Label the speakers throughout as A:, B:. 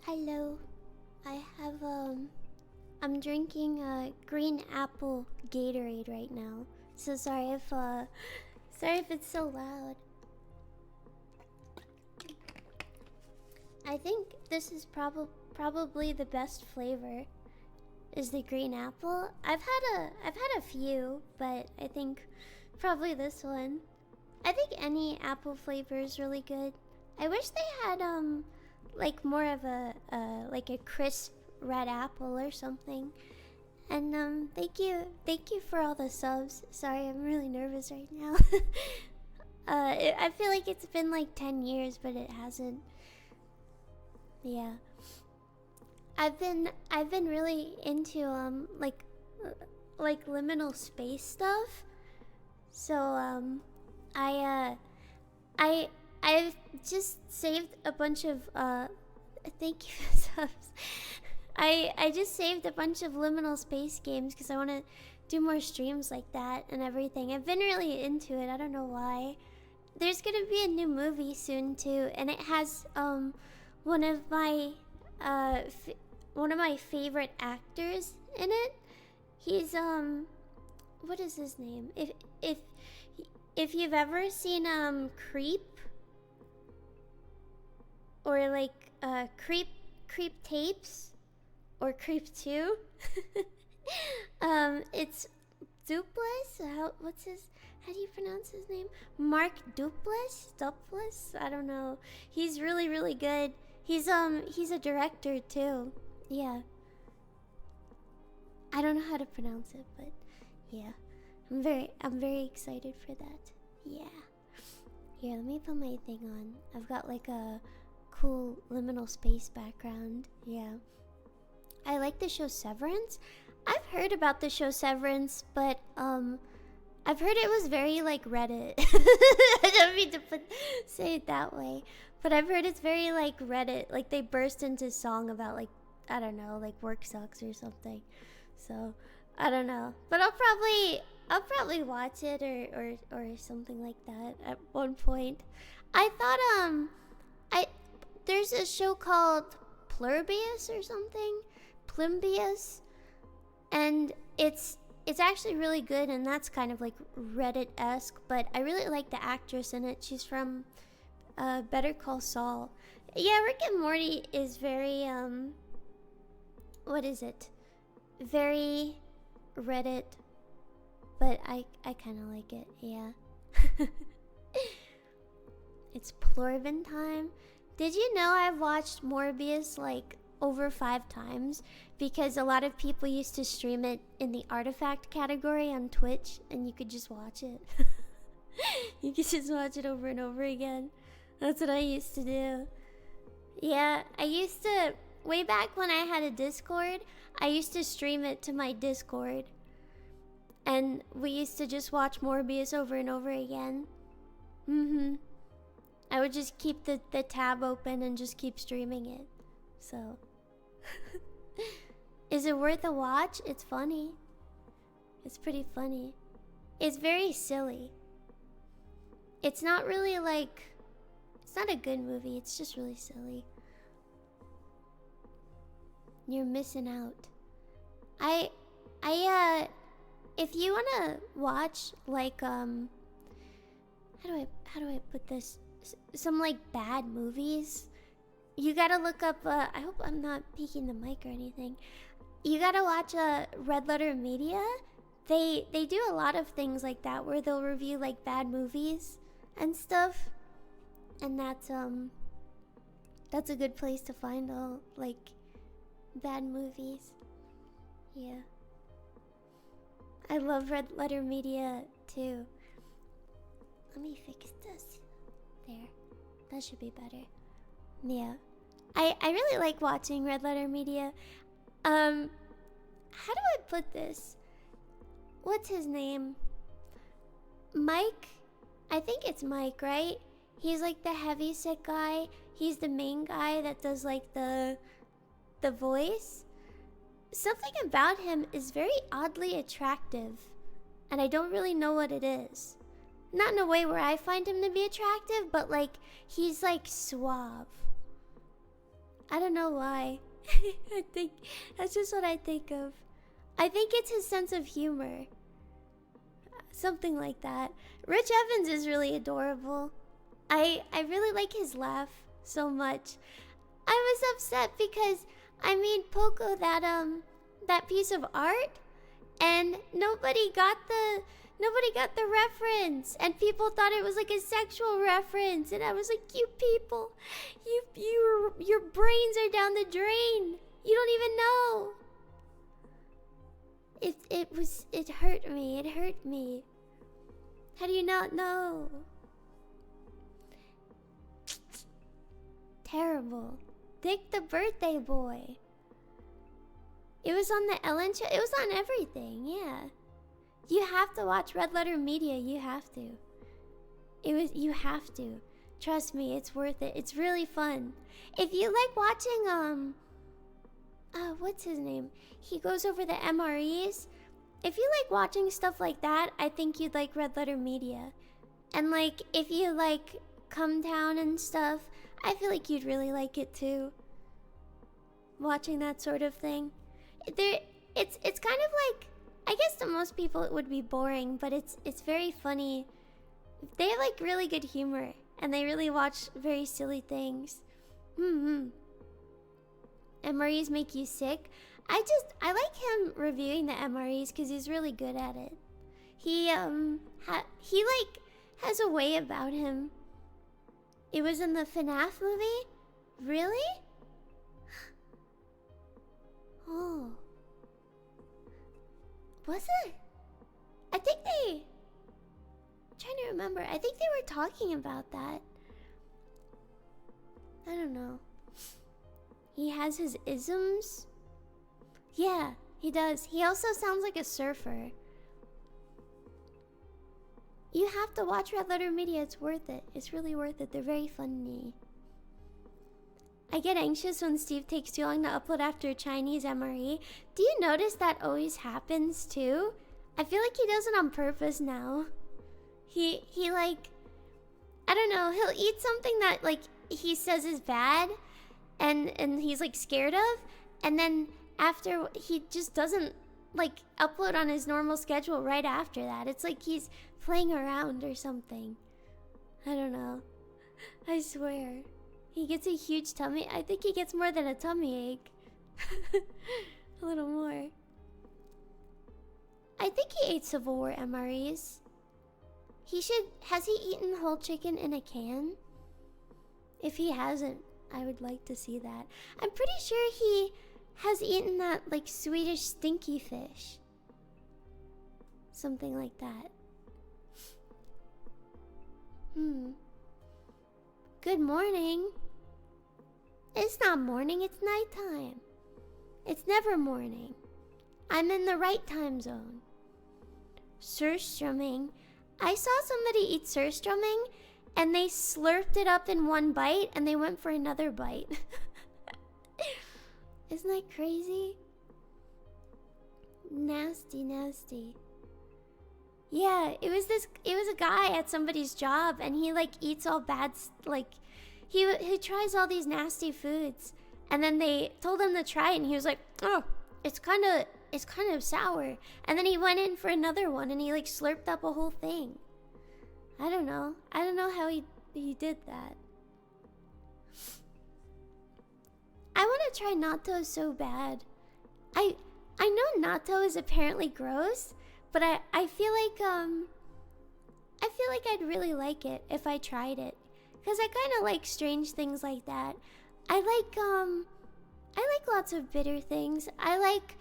A: Hello. I have I'm drinking green apple Gatorade right now. So sorry if it's so loud. I think this is probably the best flavor is the green apple. I've had a few, but I think probably this one. I think any apple flavor is really good. I wish they had like more of a like a crisp red apple or something. And thank you for all the subs. Sorry, I'm really nervous right now. I feel like it's been like 10 years, but it hasn't. Yeah. I've been really into like liminal space stuff. So I I've just saved a bunch of thank you for the subs. I just saved a bunch of liminal space games because I want to do more streams like that and everything. I've been really into it. I don't know why. There's gonna be a new movie soon too, and it has one of my one of my favorite actors in it. He's what is his name? If if you've ever seen Creep or like Creep tapes or Creep 2, it's Duplass. How do you pronounce his name? Mark Duplass? I don't know. He's really good. He's a director too. Yeah. I don't know how to pronounce it, but yeah. I'm very excited for that. Yeah. Here, let me put my thing on. I've got like a cool liminal space background. Yeah. I like the show Severance. I've heard about the show Severance, but I've heard it was very like Reddit. I don't mean to say it that way, but I've heard it's very like Reddit. Like they burst into song about like I don't know, like work sucks or something. So I don't know, but I'll probably watch it or something like that at one point. I thought I there's a show called Plurbius or something, Plimbius, and it's actually really good, and that's kind of like Reddit-esque, but I really like the actress in it. She's from Better Call Saul. Yeah, Rick and Morty is very what is it? Very Reddit, but I kind of like it. Yeah. It's Plorvin time. Did you know I've watched Morbius like over 5 times because a lot of people used to stream it in the artifact category on Twitch and you could just watch it. You could just watch it over and over again. That's what I used to do. Yeah, I used to way back when I had a Discord, I used to stream it to my Discord. And we used to just watch Morbius over and over again. I would just keep the tab open and just keep streaming it. So is it worth a watch? It's funny. It's pretty funny. It's very silly. It's not really like it's not a good movie, it's just really silly. You're missing out. I if you wanna watch like how do I put this? Some like bad movies. You gotta look up. I hope I'm not peeking the mic or anything. You gotta watch Red Letter Media. They do a lot of things like that where they'll review like bad movies and stuff, and that's a good place to find all like bad movies. Yeah. I love Red Letter Media too. Let me fix this. There. That should be better. Yeah. I really like watching Red Letter Media. How do I put this? What's his name? Mike? I think it's Mike, right? He's like the heavyset guy. He's the main guy that does like the voice. Something about him is very oddly attractive, and I don't really know what it is. Not in a way where I find him to be attractive, but like he's like suave. I don't know why. I think that's just what I think of. I think it's his sense of humor. Something like that. Rich Evans is really adorable. I really like his laugh so much. I was upset because I made Poco that piece of art, and nobody got the reference, and people thought it was like a sexual reference, and I was like, you people, your brains are down the drain. You don't even know. It hurt me. It hurt me. How do you not know? Terrible. Dick the Birthday Boy. It was on the Ellen show. It was on everything, yeah. You have to watch Red Letter Media. You have to. You have to. Trust me, it's worth it. It's really fun. If you like watching, what's his name? He goes over the MREs. If you like watching stuff like that, I think you'd like Red Letter Media. And like, if you like Come Down and stuff, I feel like you'd really like it too. Watching that sort of thing. It's kind of like, I guess to most people it would be boring, but it's very funny. They have like really good humor, and they really watch very silly things. MREs make you sick. I like him reviewing the MREs because he's really good at it. He like has a way about him. It was in the FNAF movie? Really? Oh. Was it? I think I'm trying to remember. I think they were talking about that. I don't know. He has his isms? Yeah, he does. He also sounds like a surfer. You have to watch Red Letter Media. It's worth it. It's really worth it. They're very funny. I get anxious when Steve takes too long to upload after a Chinese MRE. Do you notice that always happens too? I feel like he does it on purpose now. He like, I don't know, he'll eat something that like he says is bad and he's like scared of, and then after he just doesn't like upload on his normal schedule right after that. It's like he's playing around or something. I don't know. I swear. He gets a huge tummy. I think he gets more than a tummy ache. A little more. I think he ate Civil War MREs. He should. Has he eaten whole chicken in a can? If he hasn't, I would like to see that. I'm pretty sure he has eaten that like Swedish stinky fish. Something like that. Good morning. It's not morning, it's nighttime. It's never morning. I'm in the right time zone. Surströmming. I saw somebody eat surströmming and they slurped it up in one bite and they went for another bite. Isn't that crazy? Nasty, nasty. Yeah, it was a guy at somebody's job, and he like eats all bad, like he tries all these nasty foods, and then they told him to try it and he was like, oh, it's kind of sour, and then he went in for another one and he like slurped up a whole thing. I don't know how he did that. I want to try natto so bad. I know natto is apparently gross, but I feel like I'd really like it if I tried it, because I kind of like strange things like that. I like lots of bitter things. I like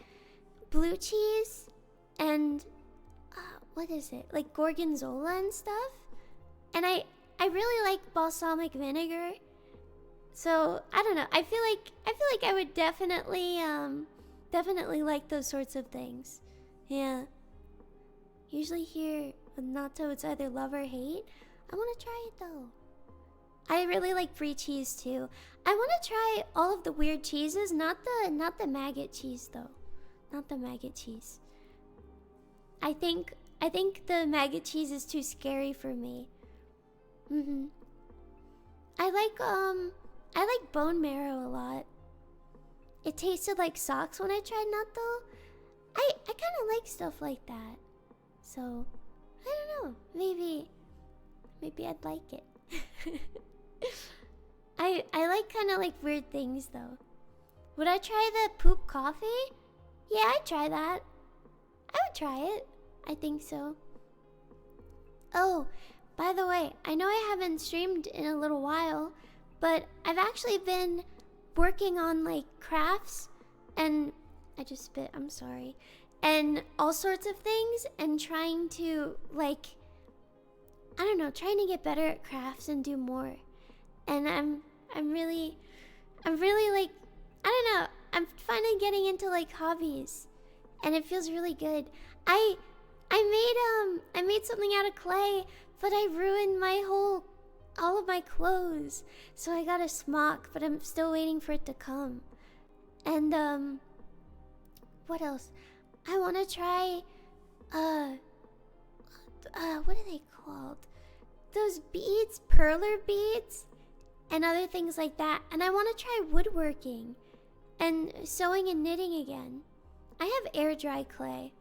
A: blue cheese and what is it? Like gorgonzola and stuff. And I really like balsamic vinegar. So, I don't know. I feel like I would definitely like those sorts of things. Yeah. Usually here with natto, it's either love or hate. I want to try it though. I really like brie cheese too. I want to try all of the weird cheeses, not the maggot cheese though. Not the maggot cheese. I think the maggot cheese is too scary for me. I like bone marrow a lot. it tasted like socks when I tried natto. I kind of like stuff like that. So, I don't know. Maybe I'd like it. I like kind of like weird things though. Would I try the poop coffee? Yeah, I'd try that. I would try it. I think so. Oh, by the way, I know I haven't streamed in a little while, but I've actually been working on like crafts and I just spit, I'm sorry. And all sorts of things and trying to like I don't know, trying to get better at crafts and do more. And I'm really like I don't know, I'm finally getting into like hobbies and it feels really good. I made something out of clay, but I ruined all of my clothes. So I got a smock, but I'm still waiting for it to come. And what else? I want to try what are they called? Those beads, perler beads, and other things like that. And I want to try woodworking and sewing and knitting again. I have air dry clay.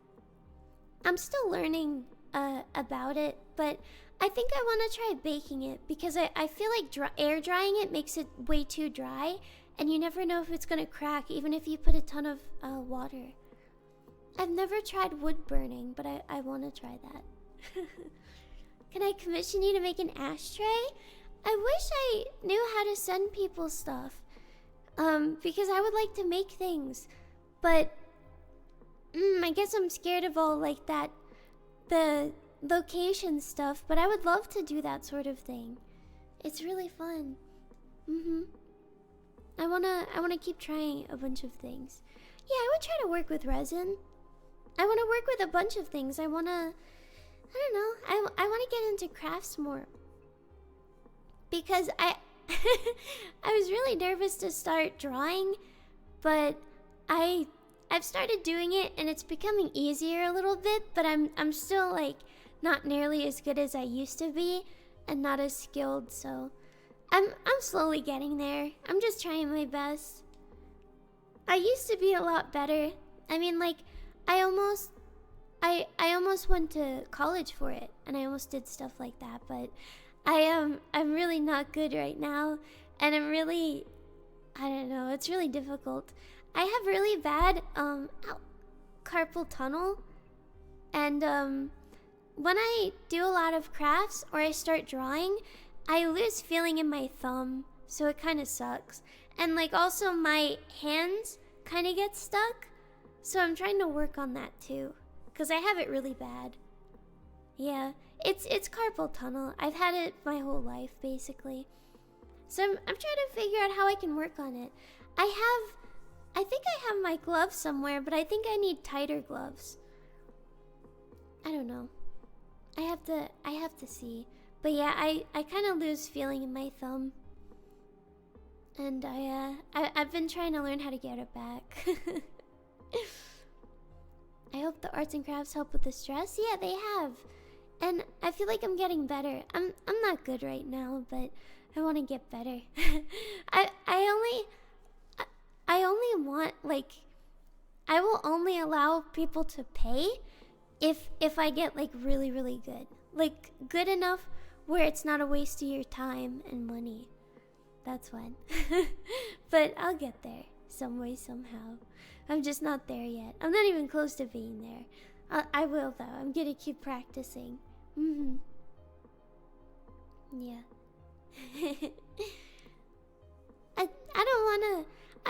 A: I'm still learning about it, but I think I want to try baking it because I feel like air drying it makes it way too dry, and you never know if it's gonna crack even if you put a ton of water. I've never tried wood burning, but I want to try that. Can I commission you to make an ashtray? I wish I knew how to send people stuff, because I would like to make things, but I guess I'm scared of all like that, the location stuff, but I would love to do that sort of thing. It's really fun. I wanna keep trying a bunch of things. Yeah, I would try to work with resin. I wanna work with a bunch of things. I don't know, I wanna get into crafts more. Because I was really nervous to start drawing, but I've started doing it and it's becoming easier a little bit, but I'm still like not nearly as good as I used to be and not as skilled, so I'm slowly getting there. I'm just trying my best. I used to be a lot better. I mean, like I almost went to college for it and I almost did stuff like that, but I'm really not good right now, and I don't know, it's really difficult. I have really bad carpal tunnel, and when I do a lot of crafts or I start drawing, I lose feeling in my thumb, so it kind of sucks. And like also my hands kind of get stuck, so I'm trying to work on that too, because I have it really bad. Yeah, it's carpal tunnel. I've had it my whole life basically, so I'm trying to figure out how I can work on it. I think I have my gloves somewhere, but I think I need tighter gloves. I don't know. I have to see. But yeah, I kind of lose feeling in my thumb. And I've been trying to learn how to get it back. I hope the arts and crafts help with the stress. Yeah, they have. And I feel like I'm getting better. I'm not good right now, but I want to get better. I only want, like, I will only allow people to pay if I get like really, really good. Like good enough where it's not a waste of your time and money. That's when. But I'll get there some way, somehow. I'm just not there yet. I'm not even close to being there. I will though. I'm gonna keep practicing. Yeah. I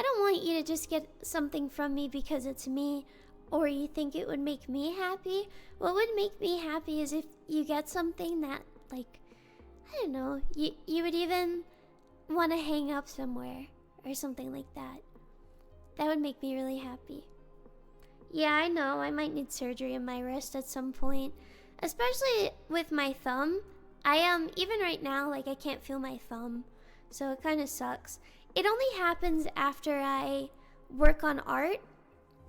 A: don't want you to just get something from me because it's me, or you think it would make me happy. What would make me happy is if you get something that, like, I don't know, you would even want to hang up somewhere or something like that. That would make me really happy. Yeah, I know, I might need surgery in my wrist at some point, especially with my thumb. Even right now, like, I can't feel my thumb, so it kind of sucks. It only happens after I work on art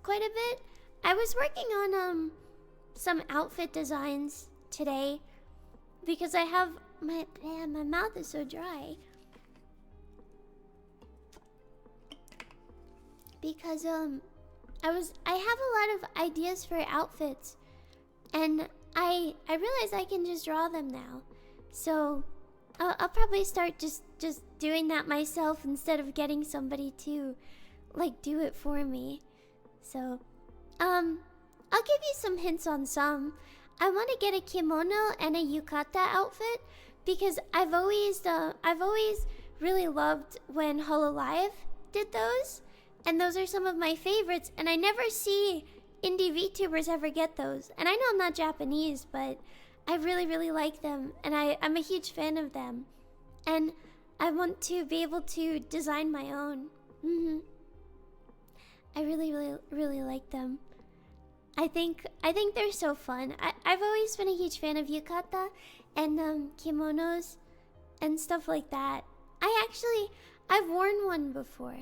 A: quite a bit. I was working on some outfit designs today because I have my mouth is so dry. because I have a lot of ideas for outfits, and I realize I can just draw them now. So I'll probably start just doing that myself instead of getting somebody to like do it for me. So I'll give you some hints on some. I want to get a kimono and a yukata outfit because I've always really loved when Hololive did those, and those are some of my favorites, and I never see indie VTubers ever get those. And I know I'm not Japanese, but I really like them, and I'm a huge fan of them, and I want to be able to design my own. I really like them. I think they're so fun. I've always been a huge fan of yukata and kimonos and stuff like that. I've worn one before.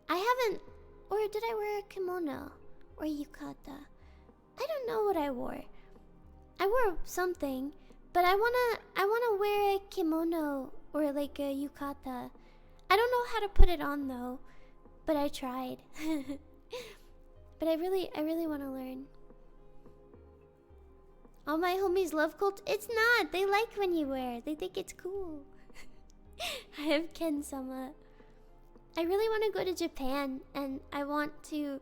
A: I haven't, or did I wear a kimono or yukata? I don't know what I wore. I wore something, but I wanna wear a kimono or like a yukata. I don't know how to put it on though, but I tried. But I really want to learn. All my homies love cult. It's not. They like when you wear it. They think it's cool. I have Ken-sama. I really want to go to Japan, and I want to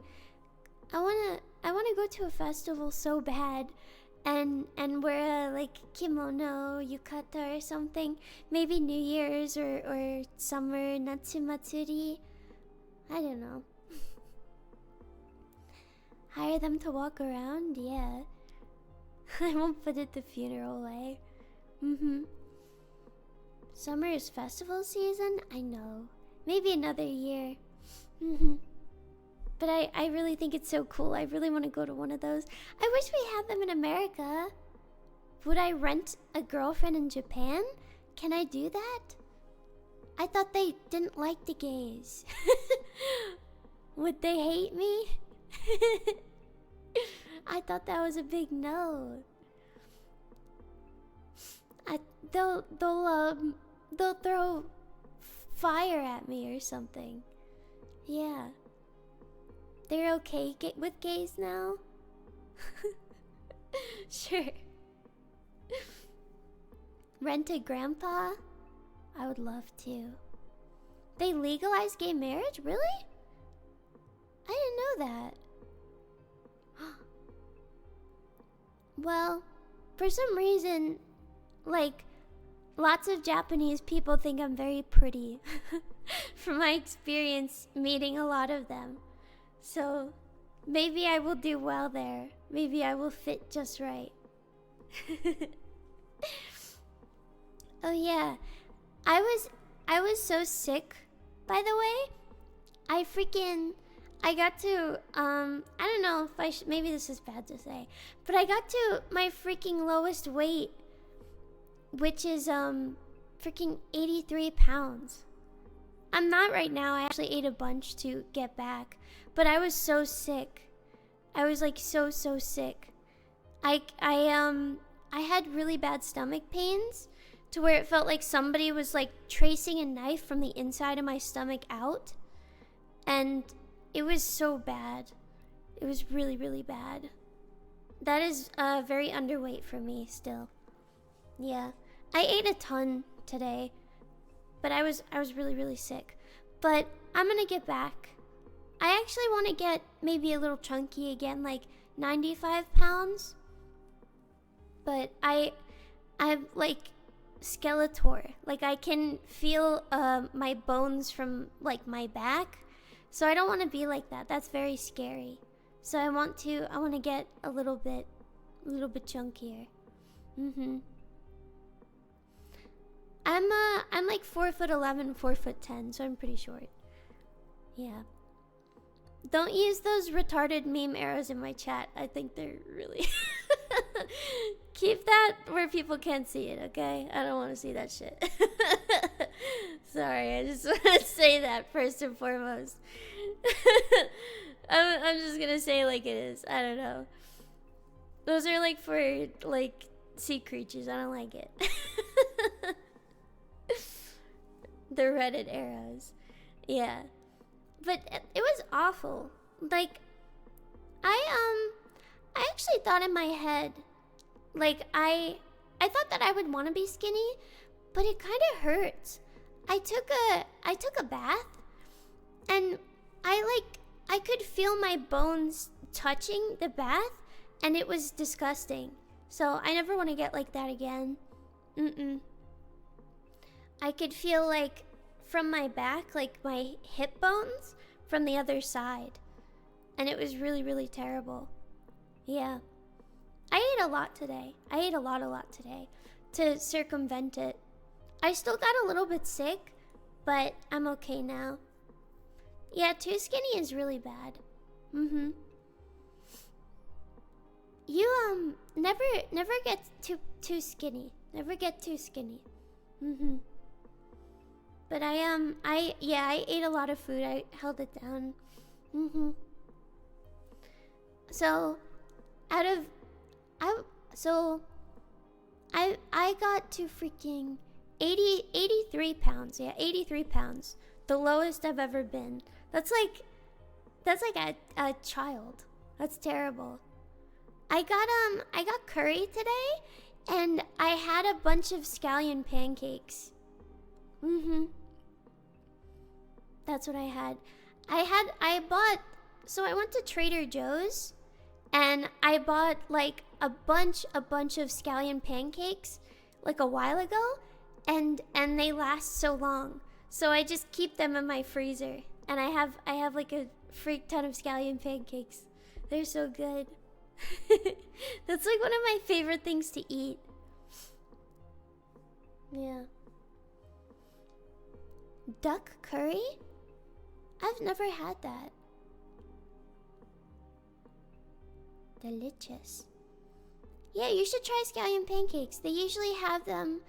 A: go to a festival so bad, and wear a like kimono, yukata or something. Maybe New Year's or summer Natsumatsuri. I don't know. Hire them to walk around? Yeah. I won't put it the funeral way. Summer is festival season? I know. Maybe another year. But I really think it's so cool. I really want to go to one of those. I wish we had them in America. Would I rent a girlfriend in Japan? Can I do that? I thought they didn't like the gays. Would they hate me? I thought that was a big no. They'll throw fire at me or something. Yeah. They're okay with gays now? Sure. Rent a grandpa? I would love to. They legalized gay marriage? Really? I didn't know that. Well, for some reason, like, lots of Japanese people think I'm very pretty. From my experience meeting a lot of them. So, maybe I will do well there. Maybe I will fit just right. Oh yeah. I was so sick, by the way. I got to, I don't know if maybe this is bad to say, but I got to my freaking lowest weight, which is, freaking 83 pounds. I'm not right now. I actually ate a bunch to get back, but I was so sick. I was like so sick. I had really bad stomach pains to where it felt like somebody was like tracing a knife from the inside of my stomach out, and it was so bad. It was really bad. That is very underweight for me still. Yeah. I ate a ton today, but I was really sick. But I'm gonna get back. I actually want to get maybe a little chunky again, like 95 pounds. But I'm like Skeletor. Like I can feel my bones from like my back. So I don't want to be like that. That's very scary. So I want to get a little bit chunkier. I'm like 4'11", 4'10", so I'm pretty short. Yeah. Don't use those retarded meme arrows in my chat. I think they're really keep that where people can't see it, okay? I don't want to see that shit. Sorry, I just want to say that first and foremost. I'm just gonna say like it is. I don't know. Those are like for like sea creatures. I don't like it. The Reddit arrows. Yeah. but it was awful. Like, I actually thought in my head, like, I thought that I would want to be skinny, but it kind of hurts. I took a bath, and I could feel my bones touching the bath, and it was disgusting. So I never want to get like that again. I could feel like from my back, like my hip bones from the other side. And it was really, really terrible. Yeah. I ate a lot today. I ate a lot today to circumvent it. I still got a little bit sick, but I'm okay now. Yeah, too skinny is really bad. You never get too skinny. Never get too skinny. But I ate a lot of food. I held it down. So I got to freaking 83 pounds. Yeah, 83 pounds. The lowest I've ever been. That's like a child. That's terrible. I got curry today, and I had a bunch of scallion pancakes. That's what I had. So I went to Trader Joe's, and I bought like a bunch of scallion pancakes like a while ago, and they last so long. So I just keep them in my freezer, and I have like a freak ton of scallion pancakes. They're so good. That's like one of my favorite things to eat. Yeah. Duck curry? I've never had that. Delicious. Yeah, you should try scallion pancakes. They usually have them.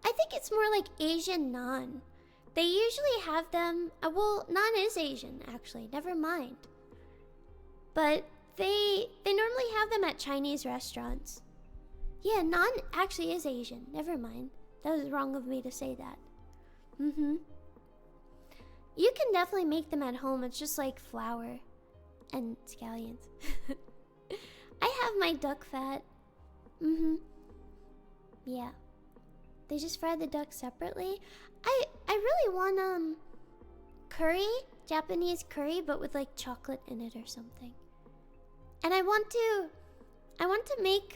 A: I think it's more like Asian naan. They usually have them. Well, naan is Asian, actually. Never mind. But they normally have them at Chinese restaurants. Yeah, naan actually is Asian. Never mind. That was wrong of me to say that. You can definitely make them at home. It's just like flour and scallions. I have my duck fat. Yeah. They just fry the duck separately. I really want curry, Japanese curry, but with like chocolate in it or something. And I want to make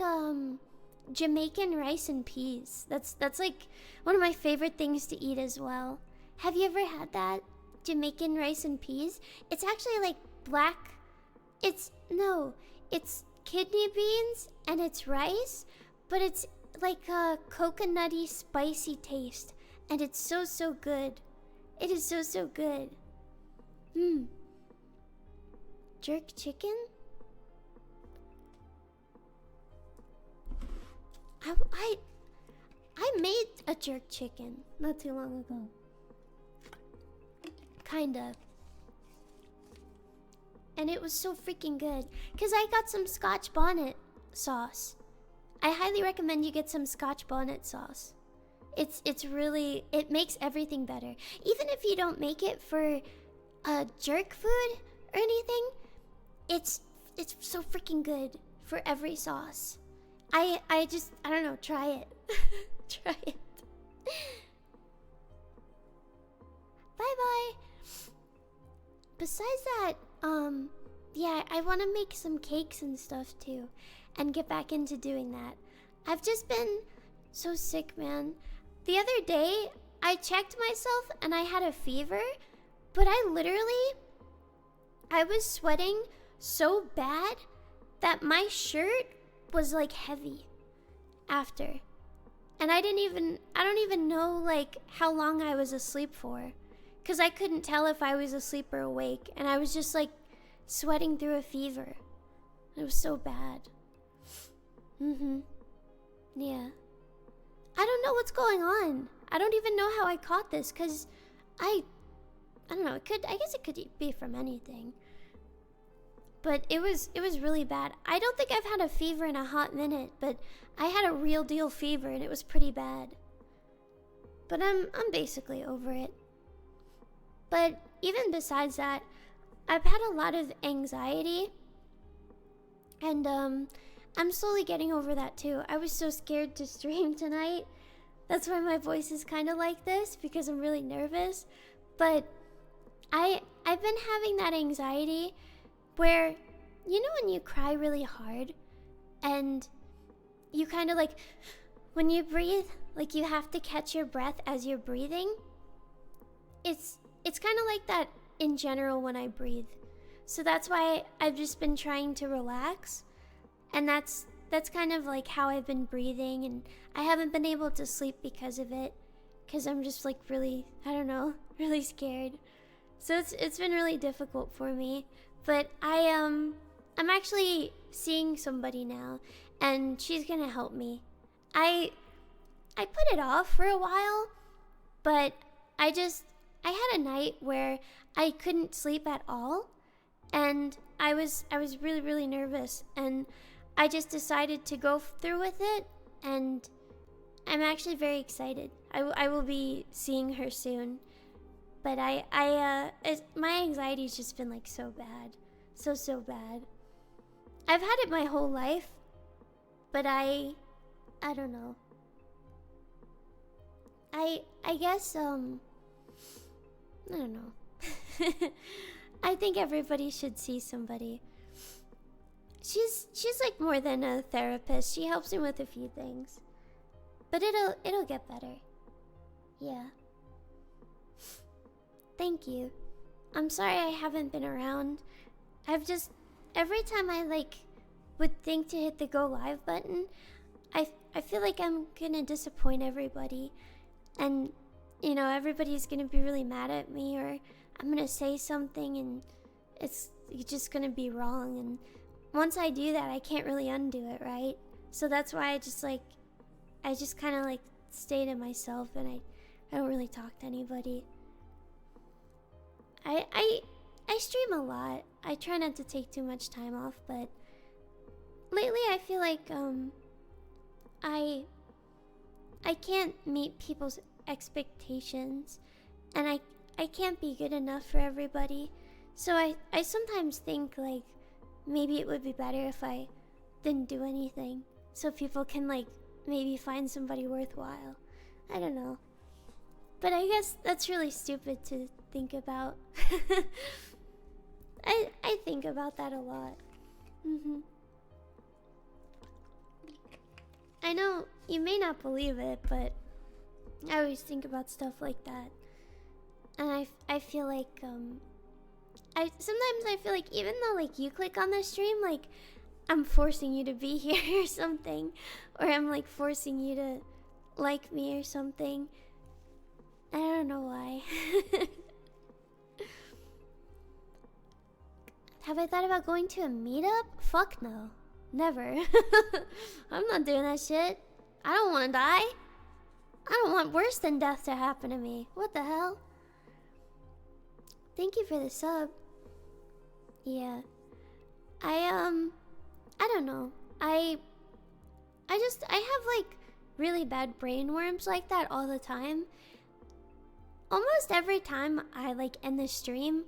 A: Jamaican rice and peas. That's like one of my favorite things to eat as well. Have you ever had that? Jamaican rice and peas? It's actually like black. It's kidney beans and it's rice, but it's like a coconutty spicy taste, and it's so good. It is so good. Jerk chicken? I made a jerk chicken not too long ago. Kinda. And it was so freaking good. Because I got some Scotch bonnet sauce. I highly recommend you get some Scotch bonnet sauce. It's really, it makes everything better. Even if you don't make it for jerk food or anything, it's so freaking good for every sauce. I don't know, try it. Try it. Bye. Besides that, yeah, I want to make some cakes and stuff too, and get back into doing that. I've just been so sick, man. The other day, I checked myself and I had a fever, but I was sweating so bad that my shirt was like heavy after. And I don't even know like how long I was asleep for, because I couldn't tell if I was asleep or awake, and I was just like sweating through a fever. It was so bad. Yeah. I don't know what's going on. I don't even know how I caught this, because I don't know, I guess it could be from anything. But it was really bad. I don't think I've had a fever in a hot minute, but I had a real deal fever and it was pretty bad. But I'm basically over it. But even besides that, I've had a lot of anxiety, and I'm slowly getting over that too. I was so scared to stream tonight. That's why my voice is kind of like this, because I'm really nervous. But I've been having that anxiety where, you know, when you cry really hard and you kind of like, when you breathe, like you have to catch your breath as you're breathing. It's kind of like that in general when I breathe. So that's why I've just been trying to relax, and that's kind of like how I've been breathing, and I haven't been able to sleep because of it, because I'm just like really, I don't know, really scared. So it's been really difficult for me. But I'm actually seeing somebody now, and she's gonna help me. I put it off for a while, but I had a night where I couldn't sleep at all, and I was really, really nervous, and I just decided to go through with it, and I'm actually very excited. I will be seeing her soon. But my anxiety's just been like so bad. So bad. I've had it my whole life, but I don't know. I guess, I don't know. I think everybody should see somebody. She's like more than a therapist. She helps me with a few things. But it'll get better. Yeah. Thank you. I'm sorry I haven't been around. Every time I like would think to hit the go live button, I feel like I'm gonna disappoint everybody, and you know, everybody's gonna be really mad at me, or I'm gonna say something and it's just gonna be wrong, and once I do that, I can't really undo it, right? So that's why I just kind of like stay to myself, and I don't really talk to anybody. I stream a lot. I try not to take too much time off, but lately I feel like I can't meet people's expectations, and I can't be good enough for everybody. So I sometimes think like maybe it would be better if I didn't do anything, so people can like maybe find somebody worthwhile. I don't know. But I guess that's really stupid to think about. I think about that a lot. I know you may not believe it, but I always think about stuff like that. And I feel like sometimes I feel like even though like you click on the stream, like I'm forcing you to be here or something, or I'm like forcing you to like me or something. I don't know why. Have I thought about going to a meetup? Fuck no. Never. I'm not doing that shit. I don't want to die. I don't want worse than death to happen to me. What the hell? Thank you for the sub. Yeah. I don't know. I have like really bad brain worms like that all the time. Almost every time I like end the stream,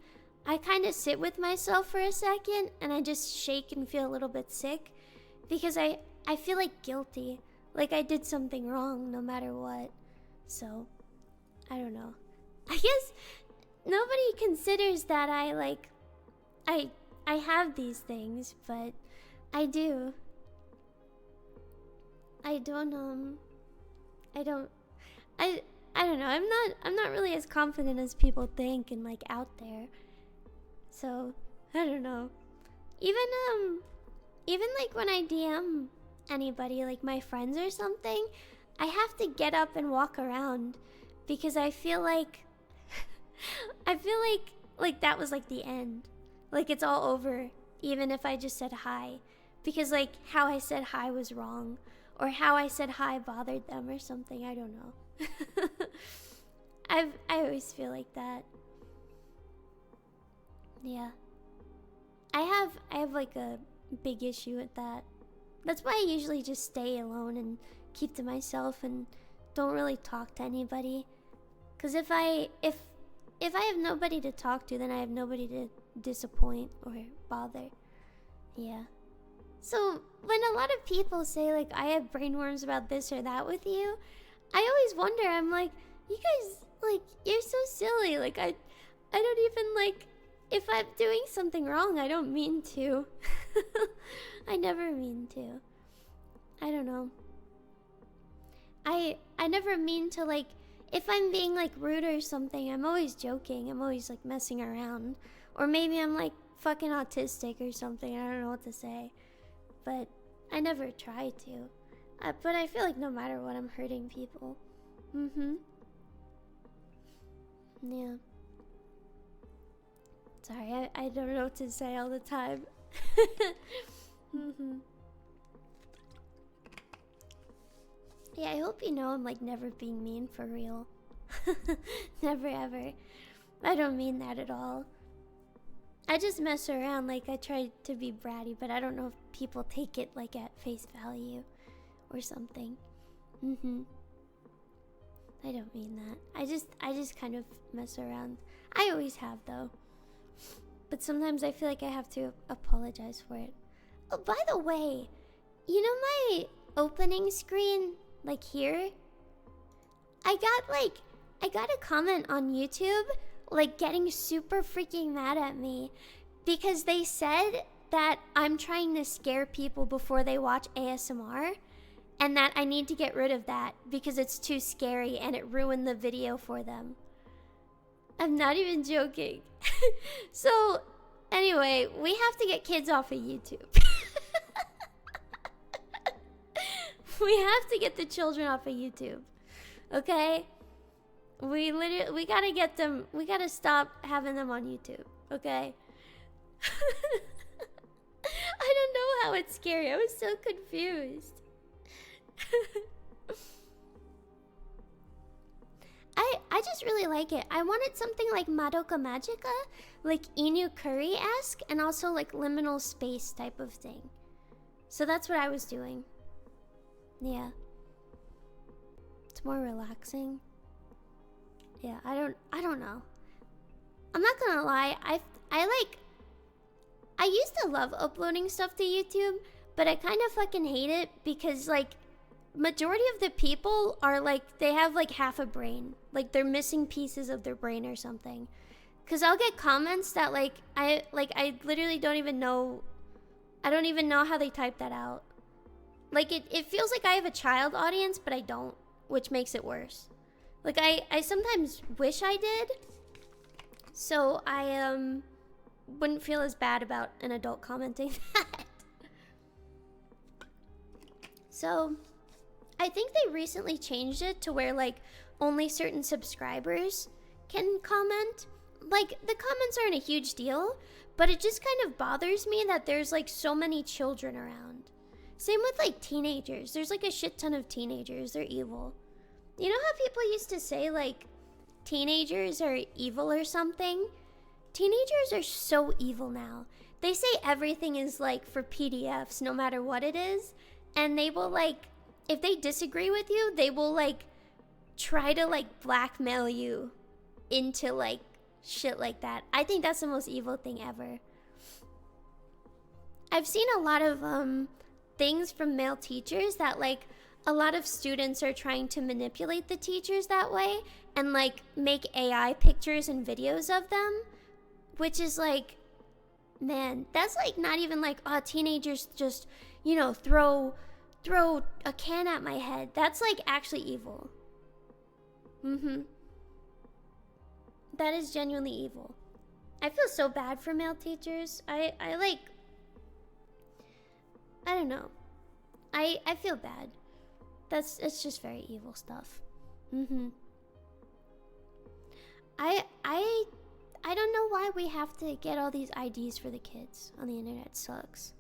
A: I kind of sit with myself for a second and I just shake and feel a little bit sick, because I feel like guilty, like I did something wrong no matter what. So I don't know. I guess nobody considers that I have these things, but I do. I don't know. I'm not really as confident as people think and like out there. So, I don't know. Even like when I DM anybody, like my friends or something, I have to get up and walk around, because I feel like like that was like the end. Like it's all over, even if I just said hi, because like how I said hi was wrong, or how I said hi bothered them or something. I don't know. I always feel like that. Yeah. I have like a big issue with that. That's why I usually just stay alone and keep to myself and don't really talk to anybody. Cause if I have nobody to talk to, then I have nobody to disappoint or bother. Yeah. So when a lot of people say like I have brainworms about this or that with you, I always wonder, I'm like, you guys, like, you're so silly. Like I don't even, like, if I'm doing something wrong, I don't mean to. I never mean to. I don't know. I never mean to, like, if I'm being like rude or something, I'm always joking. I'm always like messing around. Or maybe I'm like fucking autistic or something. I don't know what to say. But I never try to. But I feel like no matter what, I'm hurting people. Yeah. Sorry, I don't know what to say all the time. Yeah, I hope you know I'm like never being mean for real. Never ever. I don't mean that at all. I just mess around, like I try to be bratty, but I don't know if people take it like at face value or something. I don't mean that. I just kind of mess around. I always have though. But sometimes I feel like I have to apologize for it. Oh, by the way, you know my opening screen, like here? I got a comment on YouTube, like getting super freaking mad at me because they said that I'm trying to scare people before they watch ASMR and that I need to get rid of that because it's too scary and it ruined the video for them. I'm not even joking. So, anyway, we have to get kids off of YouTube. We have to get the children off of YouTube. Okay? We gotta get them, we gotta stop having them on YouTube. Okay? I don't know how it's scary. I was so confused. I just really like it. I wanted something like Madoka Magica, like Inu Curry-esque, and also like liminal space type of thing. So that's what I was doing. Yeah. It's more relaxing. Yeah, I don't know. I'm not gonna lie, I used to love uploading stuff to YouTube, but I kind of fucking hate it because like majority of the people are like, they have like half a brain. Like they're missing pieces of their brain or something. Cause I'll get comments that like I literally don't even know, I don't even know how they type that out. Like it feels like I have a child audience, but I don't, which makes it worse. Like I sometimes wish I did, so I wouldn't feel as bad about an adult commenting that. So I think they recently changed it to where like only certain subscribers can comment. Like the comments aren't a huge deal, but it just kind of bothers me that there's like so many children around. Same with like teenagers. There's like a shit ton of teenagers. They're evil. You know how people used to say like teenagers are evil or something? Teenagers are so evil now. They say everything is like for PDFs no matter what it is, and they will like, if they disagree with you, they will like try to like blackmail you into like shit like that. I think that's the most evil thing ever. I've seen a lot of things from male teachers that like a lot of students are trying to manipulate the teachers that way and like make AI pictures and videos of them, which is like, man, that's like not even like, oh, teenagers just, you know, throw a can at my head. That's like actually evil. That is genuinely evil. I feel so bad for male teachers. I don't know. I feel bad. It's just very evil stuff. I don't know why we have to get all these IDs for the kids on the internet. Sucks.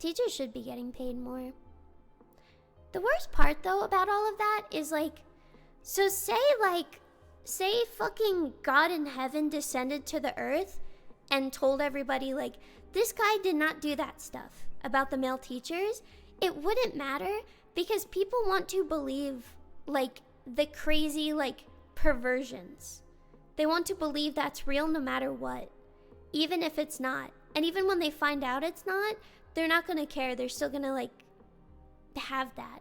A: Teachers should be getting paid more. The worst part though about all of that is like, so say fucking God in heaven descended to the earth and told everybody like, this guy did not do that stuff about the male teachers. It wouldn't matter because people want to believe like the crazy like perversions They want to believe that's real no matter what, even if it's not. And even when they find out it's not, they're not gonna care. They're still gonna like have that,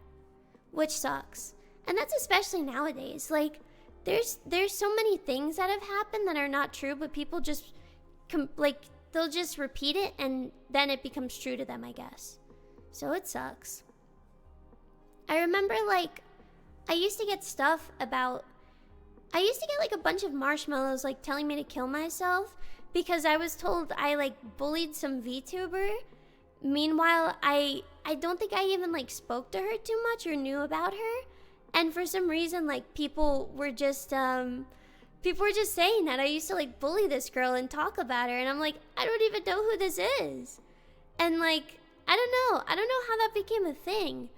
A: which sucks. And that's especially nowadays. Like, there's so many things that have happened that are not true, but people just they'll just repeat it and then it becomes true to them, I guess. So it sucks. I remember, like, I used to get like a bunch of marshmallows like telling me to kill myself because I was told I like bullied some VTuber. Meanwhile, I don't think I even like spoke to her too much or knew about her. And for some reason, like, people were just saying that I used to like bully this girl and talk about her, and I'm like, I don't even know who this is. And like, I don't know how that became a thing.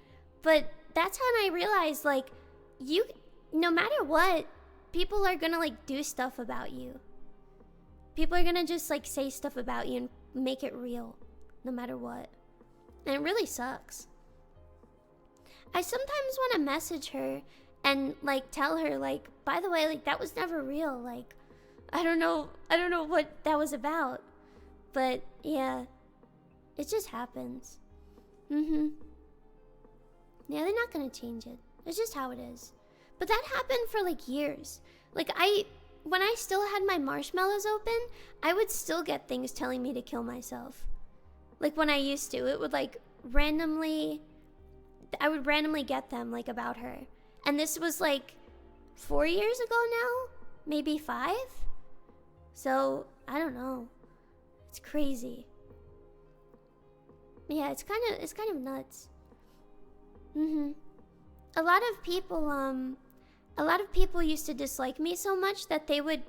A: But that's when I realized, like, no matter what, people are gonna like do stuff about you. People are gonna just like say stuff about you and make it real, no matter what. And it really sucks. I sometimes want to message her and like tell her, like, by the way, like, that was never real. Like, I don't know what that was about. But yeah, it just happens. Yeah, they're not gonna change it. It's just how it is. But that happened for like years. Like, when I still had my marshmallows open, I would still get things telling me to kill myself. Like, when I used to, it would like I would randomly get them like about her. And this was like 4 years ago now, maybe 5. So I don't know. It's crazy. Yeah, it's kind of nuts. A lot of people used to dislike me so much that they would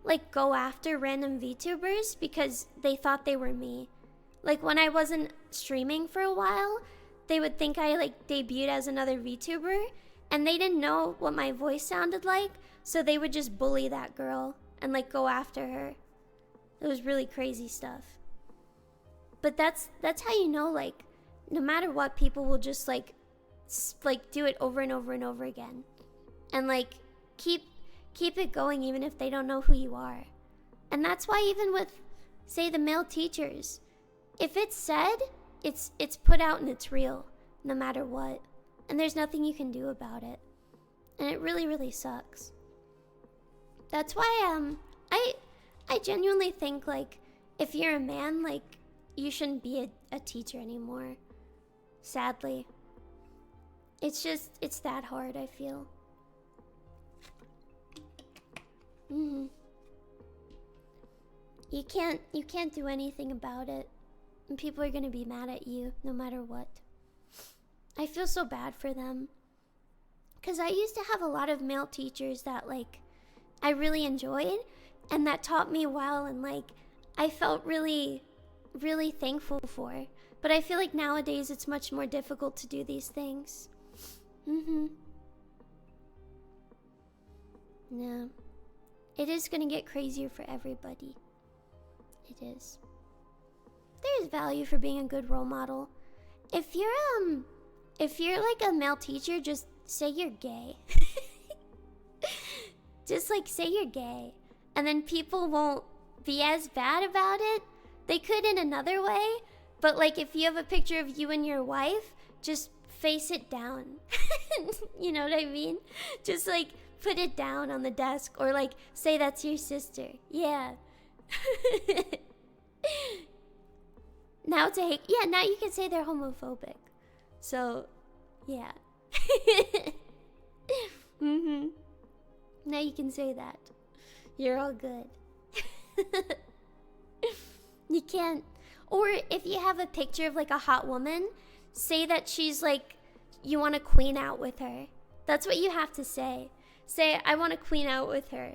A: like go after random VTubers because they thought they were me. Like, when I wasn't streaming for a while, they would think I like debuted as another VTuber, and they didn't know what my voice sounded like, so they would just bully that girl and like go after her. It was really crazy stuff. But that's how you know, like, no matter what, people will just like do it over and over and over again, and like keep it going even if they don't know who you are. And that's why even with, say, the male teachers, if it's said, it's put out and it's real, no matter what. And there's nothing you can do about it. And it really, really sucks. That's why I genuinely think, like, if you're a man, like, you shouldn't be a teacher anymore. Sadly. It's that hard, I feel. You can't do anything about it. And people are gonna be mad at you no matter what. I feel so bad for them. Because I used to have a lot of male teachers that, like, I really enjoyed and that taught me well, and like I felt really, really thankful for. But I feel like nowadays it's much more difficult to do these things. No. It is gonna get crazier for everybody. It is. There's value for being a good role model. If you're like a male teacher, just say you're gay. Just like say you're gay, and then people won't be as bad about it. They could in another way, but like if you have a picture of you and your wife, just face it down. You know what I mean? Just like put it down on the desk, or like say that's your sister. Yeah. Now now you can say they're homophobic. So, yeah. Now you can say that. You're all good. You can't. Or if you have a picture of like a hot woman, say that she's like, you want to queen out with her. That's what you have to say. Say, I want to queen out with her.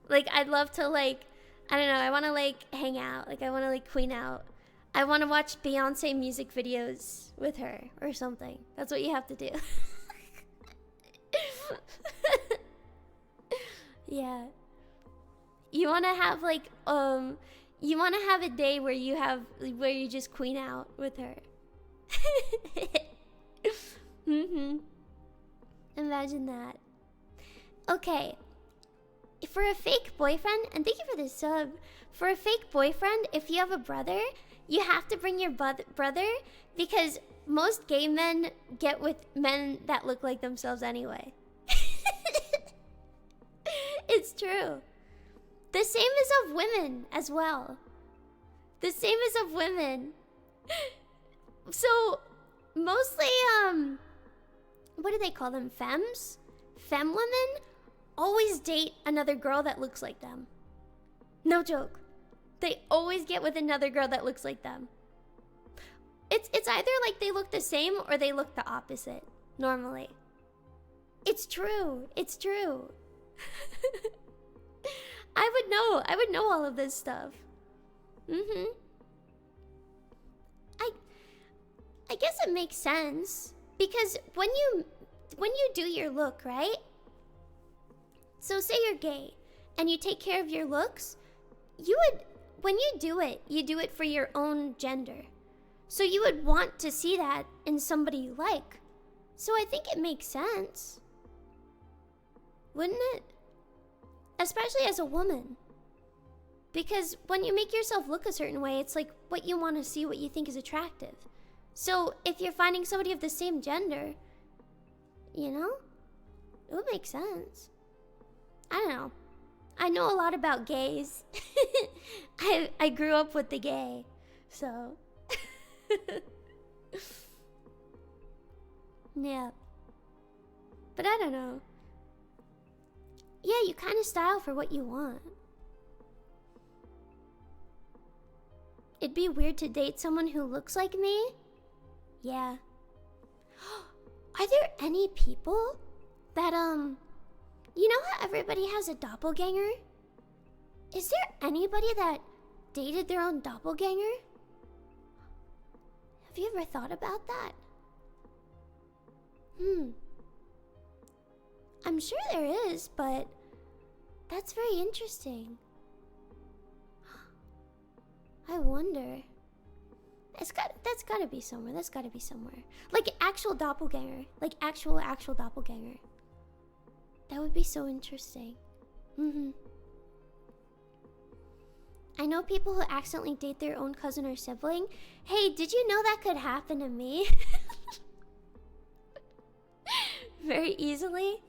A: Like, I'd love to, like, I don't know, I want to like hang out. Like, I want to like queen out. I want to watch Beyonce music videos with her or something. That's what you have to do. Yeah. You want to have like you want to have a day where you just queen out with her. Imagine that. Okay. for a fake boyfriend, and thank you for the sub. For a fake boyfriend, if you have a brother, you have to bring your brother because most gay men get with men that look like themselves anyway. It's true. The same is of women as well. The same is of women. So, mostly, what do they call them? Femmes? Femme women always date another girl that looks like them. No joke. They always get with another girl that looks like them. It's either like they look the same or they look the opposite, normally. It's true. It's true. I would know all of this stuff. I guess it makes sense because when you do your look, right? So say you're gay and you take care of your looks, when you do it for your own gender. So you would want to see that in somebody you like. So I think it makes sense. Wouldn't it? Especially as a woman. Because when you make yourself look a certain way, it's like what you want to see, what you think is attractive. So if you're finding somebody of the same gender, you know, it would make sense. I don't know. I know a lot about gays. I grew up with the gay, so. Yeah. But I don't know. Yeah, you kind of style for what you want. It'd be weird to date someone who looks like me. Yeah. Are there any people that, you know how everybody has a doppelganger? Is there anybody that dated their own doppelganger? Have you ever thought about that? I'm sure there is, but that's very interesting. I wonder. That's gotta be somewhere. That's gotta be somewhere. Like actual doppelganger. Like actual doppelganger. That would be so interesting. I know people who accidentally date their own cousin or sibling. Hey, did you know that could happen to me? Very easily.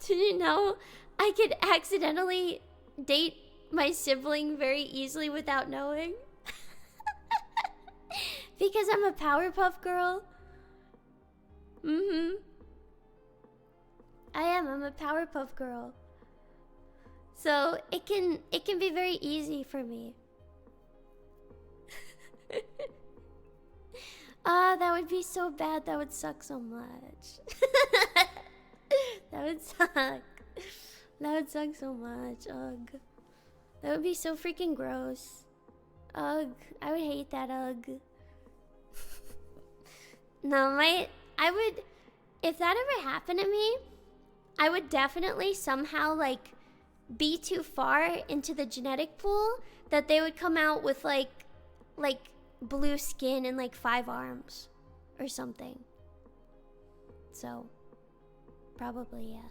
A: Did you know I could accidentally date my sibling very easily without knowing? Because I'm a Powerpuff Girl. I'm a Powerpuff Girl. So it can be very easy for me. That would be so bad. That would suck so much. That would suck. That would suck so much. Ugh. That would be so freaking gross. Ugh. I would hate that. Ugh. No, I would, if that ever happened to me, I would definitely somehow like be too far into the genetic pool that they would come out with like blue skin and like 5 arms or something. So probably, yeah.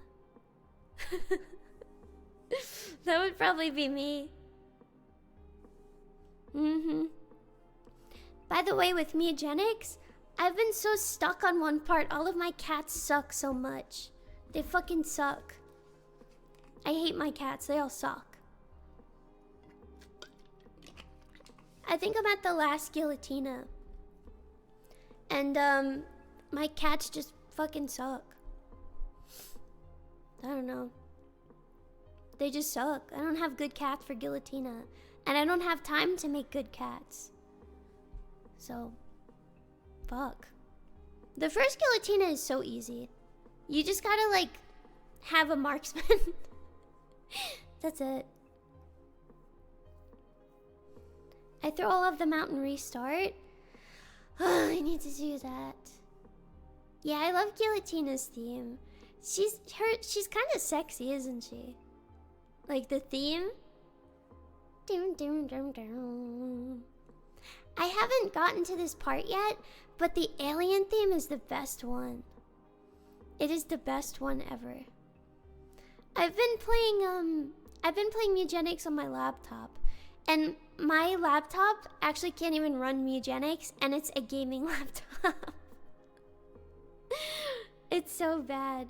A: That would probably be me. By the way, with me eugenics, I've been so stuck on one part. All of my cats suck so much. They fucking suck. I hate my cats. They all suck. I think I'm at the last Guillotina. And, my cats just fucking suck. I don't know. They just suck. I don't have good cats for Guillotina. And I don't have time to make good cats. So, fuck. The first Guillotina is so easy. You just gotta, like, have a marksman. That's it. I throw all of them out and restart. Oh, I need to do that. Yeah, I love Guillotina's theme. She's kind of sexy, isn't she? Like the theme. I haven't gotten to this part yet, but the alien theme is the best one. It is the best one ever. I've been playing Mugenics on my laptop, and my laptop actually can't even run Mugenics, and it's a gaming laptop. It's so bad.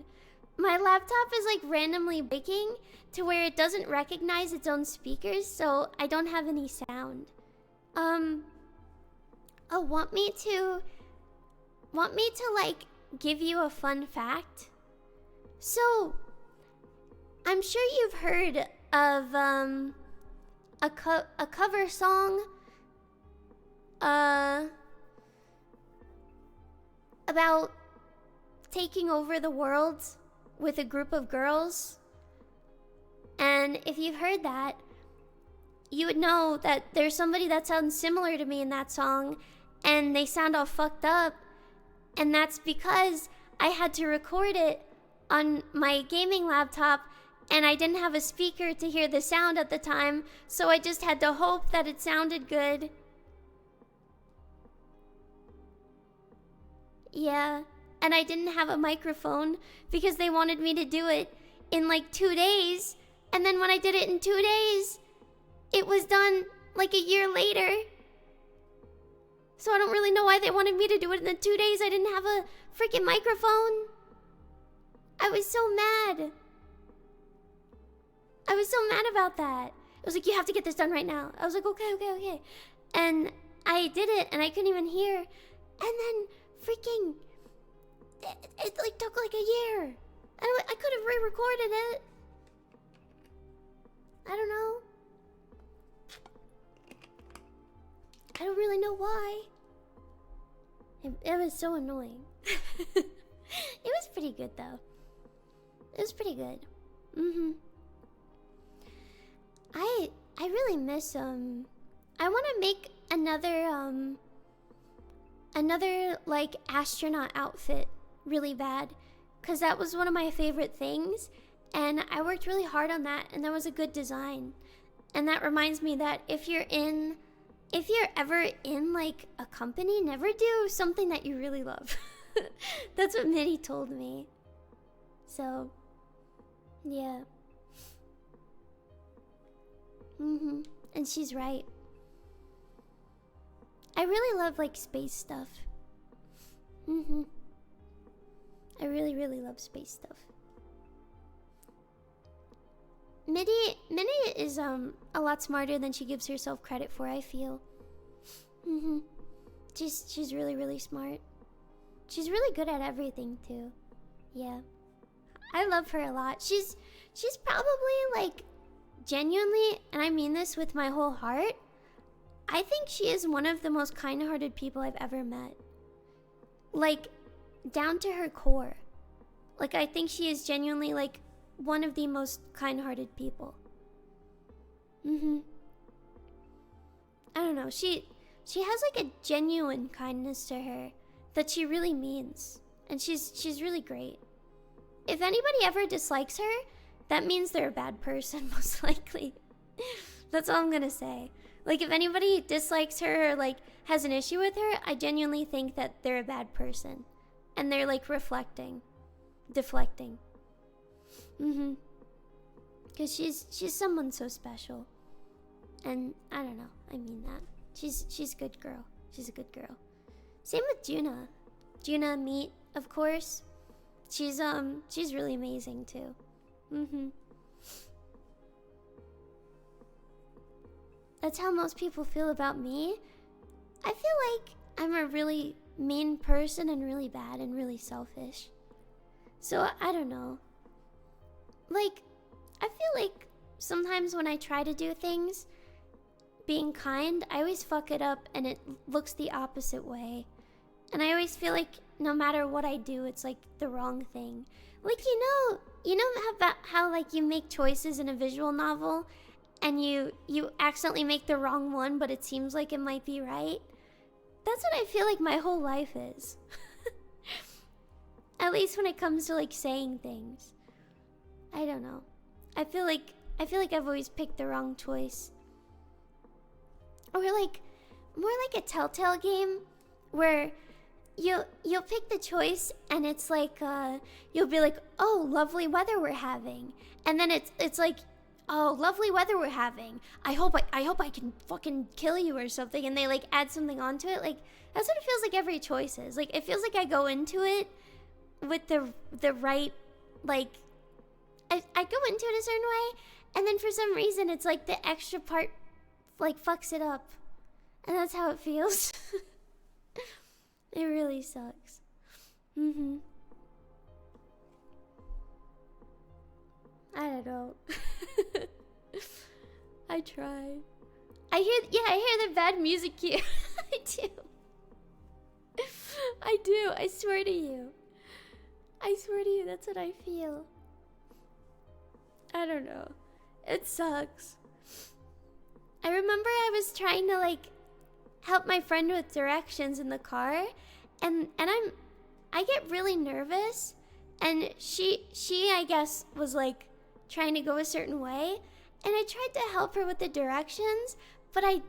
A: My laptop is like randomly breaking to where it doesn't recognize its own speakers, so I don't have any sound. Oh, want me to like give you a fun fact? So, I'm sure you've heard of a cover song about taking over the world with a group of girls. And if you've heard that, you would know that there's somebody that sounds similar to me in that song, and they sound all fucked up. And that's because I had to record it on my gaming laptop, and I didn't have a speaker to hear the sound at the time, so I just had to hope that it sounded good. Yeah, and I didn't have a microphone because they wanted me to do it in like 2 days, and then when I did it in 2 days, it was done like a year later. So I don't really know why they wanted me to do it in the 2 days. I didn't have a freaking microphone. I was so mad. I was so mad about that. It was like, you have to get this done right now. I was like, okay. And I did it, and I couldn't even hear. And then freaking, it like took like a year. And I could have re-recorded it. I don't know. I don't really know why. It was so annoying. It was pretty good though. It was pretty good. I really miss I want to make another like astronaut outfit really bad, cuz that was one of my favorite things, and I worked really hard on that, and that was a good design. And that reminds me that if you're ever in like a company, never do something that you really love. That's what Mitty told me. So, yeah. And she's right. I really love like space stuff. I really love space stuff. Mitty is a lot smarter than she gives herself credit for, I feel. She's really smart. She's really good at everything too. Yeah. I love her a lot. She's probably like genuinely, and I mean this with my whole heart, I think she is one of the most kind-hearted people I've ever met. Like, down to her core. Like, I think she is genuinely like one of the most kind-hearted people. I don't know. She has like a genuine kindness to her that she really means, and she's really great. If anybody ever dislikes her, that means they're a bad person, most likely. That's all I'm gonna say. Like, if anybody dislikes her or like has an issue with her, I genuinely think that they're a bad person, and they're like deflecting. Because she's someone so special, and I don't know. I mean that. She's a good girl. She's a good girl. Same with Juna. Juna Meat, of course. She's really amazing too. That's how most people feel about me. I feel like I'm a really mean person and really bad and really selfish. So I don't know. Like, I feel like sometimes when I try to do things, being kind, I always fuck it up and it looks the opposite way. And I always feel like no matter what I do, it's like the wrong thing. Like, you know how like you make choices in a visual novel and you accidentally make the wrong one, but it seems like it might be right? That's what I feel like my whole life is. At least when it comes to like saying things. I don't know. I feel like I've always picked the wrong choice. Or like more like a Telltale game where you'll pick the choice, and it's like you'll be like, oh, lovely weather we're having, and then it's like, oh, lovely weather we're having. I hope I can fucking kill you or something, and they like add something onto it. Like that's what it feels like every choice is. Like it feels like I go into it with the right, like I go into it a certain way, and then for some reason it's like the extra part like fucks it up, and that's how it feels. It really sucks. I don't know. I try. I hear the bad music cue. I do. I swear to you. That's what I feel. I don't know. It sucks. I remember I was trying to like help my friend with directions in the car, and I get really nervous, and she I guess was like trying to go a certain way, and I tried to help her with the directions, but I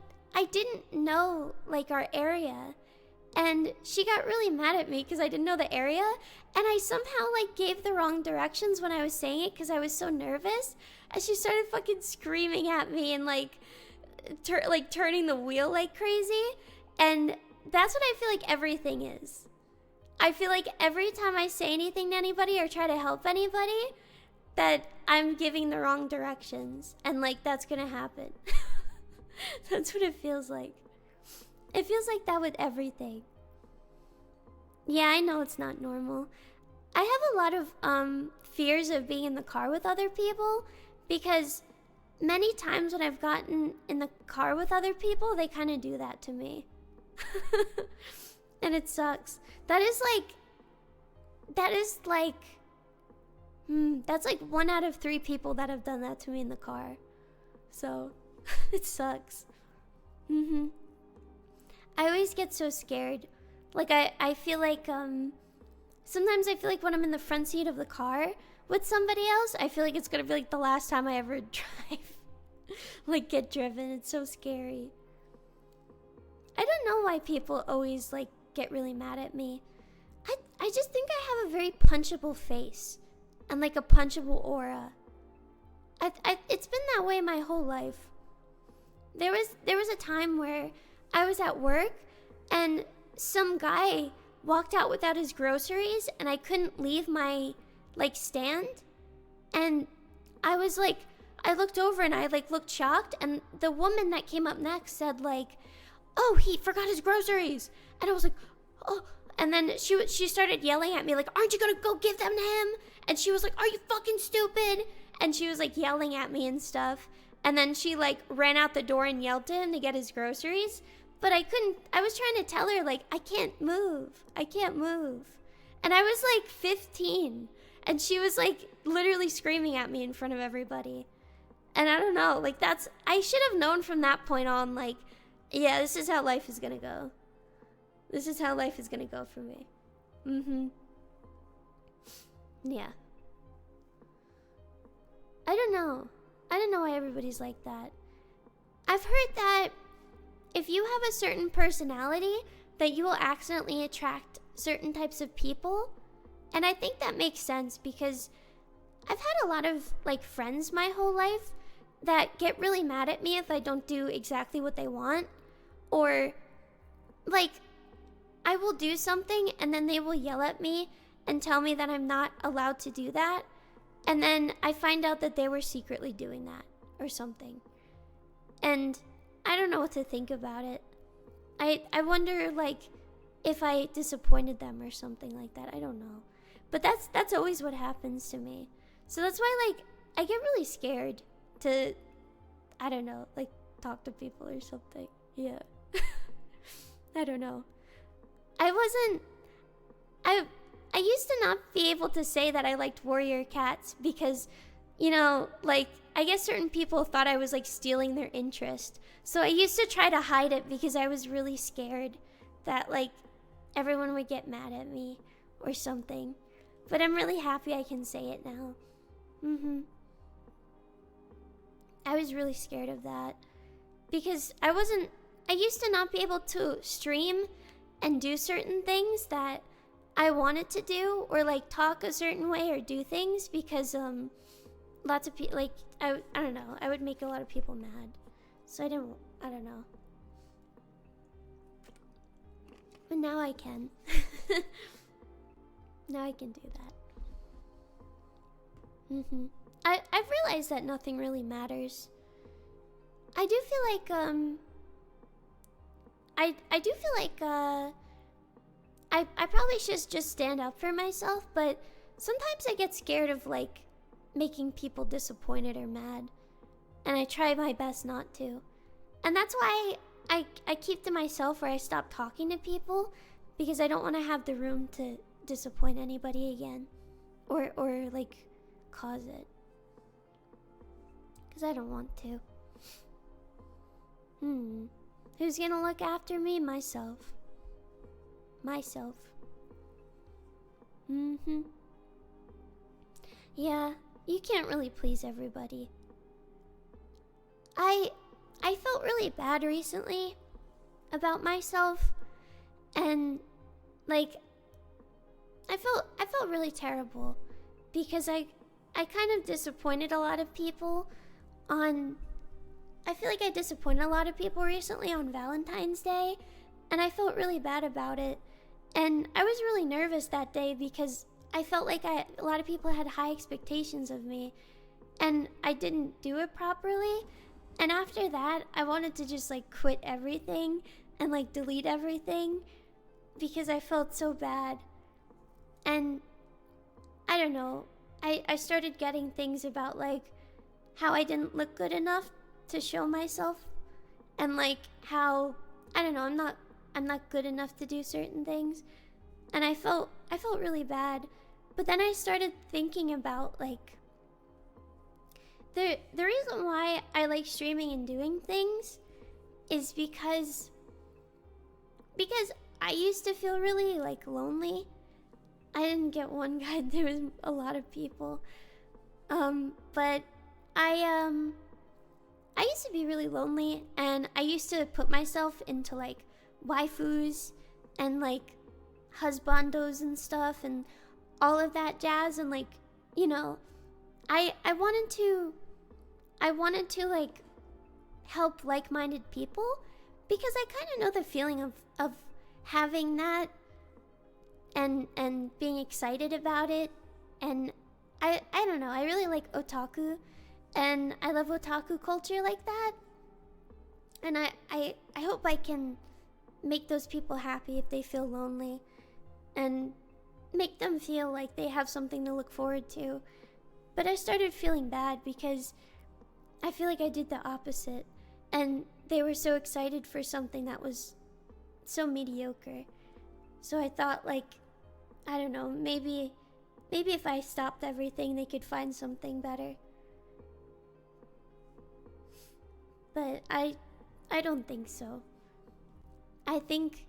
A: didn't know like our area, and she got really mad at me because I didn't know the area, and I somehow like gave the wrong directions when I was saying it because I was so nervous, and she started fucking screaming at me and like turning the wheel like crazy. And that's what I feel like everything is. I feel like every time I say anything to anybody or try to help anybody, that I'm giving the wrong directions, and like that's gonna happen. That's what it feels like. It feels like that with everything. Yeah, I know it's not normal. I have a lot of fears of being in the car with other people, because many times when I've gotten in the car with other people, they kind of do that to me. And it sucks. That's like 1 out of 3 people that have done that to me in the car. So, it sucks. I always get so scared. Like, I feel like, sometimes I feel like when I'm in the front seat of the car with somebody else, I feel like it's gonna be like the last time I ever drive. Like, get driven. It's so scary. I don't know why people always, like, get really mad at me. I just think I have a very punchable face. And, like, a punchable aura. It's been that way my whole life. There was a time where I was at work, and some guy walked out without his groceries, and I couldn't leave my, like, stand. And I was, like, I looked over, and I, like, looked shocked, and the woman that came up next said, like, oh, he forgot his groceries. And I was like, oh. And then she started yelling at me, like, aren't you gonna go give them to him? And she was like, are you fucking stupid? And she was, like, yelling at me and stuff. And then she, like, ran out the door and yelled to him to get his groceries. But I was trying to tell her, like, I can't move. And I was, like, 15. And she was, like, literally screaming at me in front of everybody. And I don't know, like, I should have known from that point on, like, yeah, this is how life is gonna go. This is how life is gonna go for me. Yeah. I don't know why everybody's like that. I've heard that if you have a certain personality, that you will accidentally attract certain types of people. And I think that makes sense, because I've had a lot of, like, friends my whole life that get really mad at me if I don't do exactly what they want. Or, like, I will do something and then they will yell at me and tell me that I'm not allowed to do that. And then I find out that they were secretly doing that or something. And I don't know what to think about it. I wonder, like, if I disappointed them or something like that. I don't know. But that's always what happens to me. So that's why, like, I get really scared to, I don't know, like, talk to people or something. Yeah. I don't know. I used to not be able to say that I liked warrior cats because, you know, like, I guess certain people thought I was, like, stealing their interest. So I used to try to hide it because I was really scared that, like, everyone would get mad at me or something. But I'm really happy I can say it now. I was really scared of that because I used to not be able to stream and do certain things that I wanted to do, or like talk a certain way or do things, because lots of people, like, I don't know, I would make a lot of people mad. So I don't know. But now I can. Now I can do that. I've realized that nothing really matters. I do feel like I do feel like I probably should just stand up for myself, but sometimes I get scared of like making people disappointed or mad, and I try my best not to. And that's why I keep to myself, or I stop talking to people, because I don't want to have the room to disappoint anybody again, or like cause it, because I don't want to. Who's gonna look after me? Myself. Yeah, you can't really please everybody. I felt really bad recently about myself, and like I felt really terrible, because I kind of disappointed a lot of people on I feel like I disappointed a lot of people recently on Valentine's Day, and I felt really bad about it. And I was really nervous that day, because I felt like a lot of people had high expectations of me, and I didn't do it properly. And after that, I wanted to just like quit everything and like delete everything, because I felt so bad. And I don't know, I started getting things about like how I didn't look good enough to show myself, and like how I don't know, I'm not good enough to do certain things, and I felt really bad. But then I started thinking about like the reason why I like streaming and doing things is because I used to feel really like lonely. I didn't get one guy, there was a lot of people. But I used to be really lonely, and I used to put myself into like waifus and like husbandos and stuff and all of that jazz, and like, you know, I wanted to like help like-minded people, because I kind of know the feeling of having that and being excited about it. And I don't know, I really like otaku, and I love otaku culture like that. And I hope I can make those people happy if they feel lonely, and make them feel like they have something to look forward to. But I started feeling bad, because I feel like I did the opposite, and they were so excited for something that was so mediocre. So I thought, like, I don't know, maybe if I stopped everything, they could find something better. But I don't think so. I think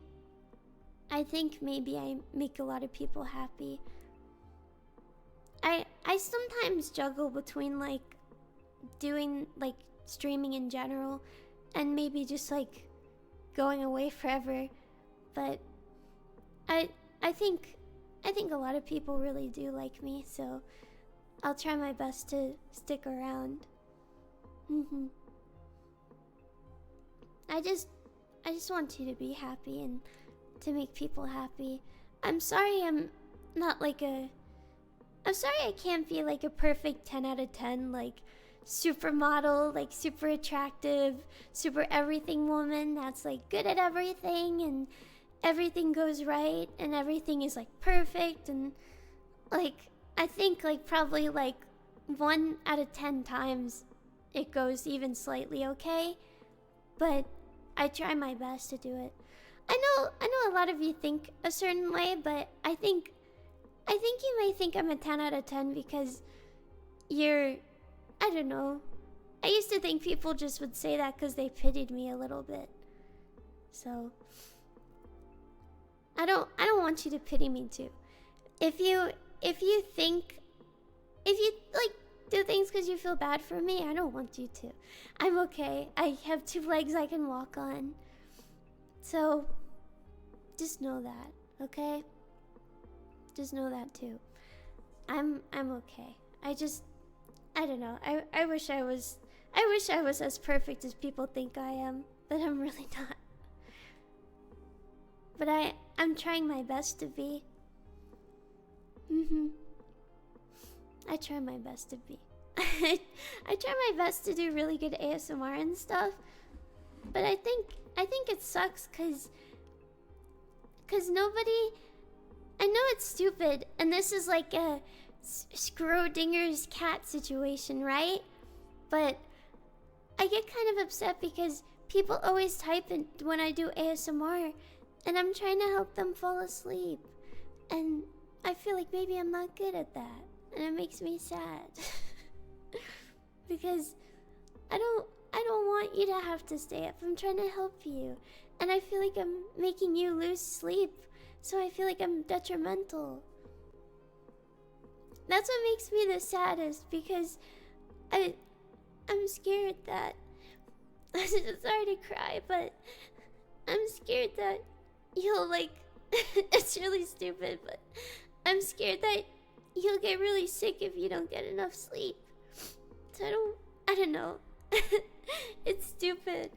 A: maybe I make a lot of people happy. I sometimes juggle between like doing like streaming in general, and maybe just like going away forever. But I think a lot of people really do like me, so I'll try my best to stick around. I just want you to be happy and to make people happy. I'm sorry I can't be like a perfect 10 out of 10, like supermodel, like super attractive, super everything woman that's like good at everything, and everything goes right, and everything is like perfect. And like, I think like probably like 1 out of 10 times it goes even slightly okay, but I try my best to do it. I know a lot of you think a certain way, but I think you may think I'm a 10 out of 10 because I don't know. I used to think people just would say that because they pitied me a little bit. So I don't want you to pity me too. If you like do things because you feel bad for me, I don't want you to. I'm okay. I have 2 legs I can walk on. So just know that, okay? Just know that too. I'm okay. I don't know. I wish I was as perfect as people think I am, but I'm really not. But I'm trying my best to be. I try my best to be. I try my best to do really good ASMR and stuff. But I think it sucks cuz nobody, I know it's stupid and this is like a Schrodinger's cat situation, right? But I get kind of upset because people always type in when I do ASMR and I'm trying to help them fall asleep. And I feel like maybe I'm not good at that. And it makes me sad. Because I don't want you to have to stay up. I'm trying to help you. And I feel like I'm making you lose sleep. So I feel like I'm detrimental. That's what makes me the saddest because I'm scared that I'm sorry to cry, but I'm scared that you'll like it's really stupid, but I'm scared that you'll get really sick if you don't get enough sleep. So I don't know. It's stupid.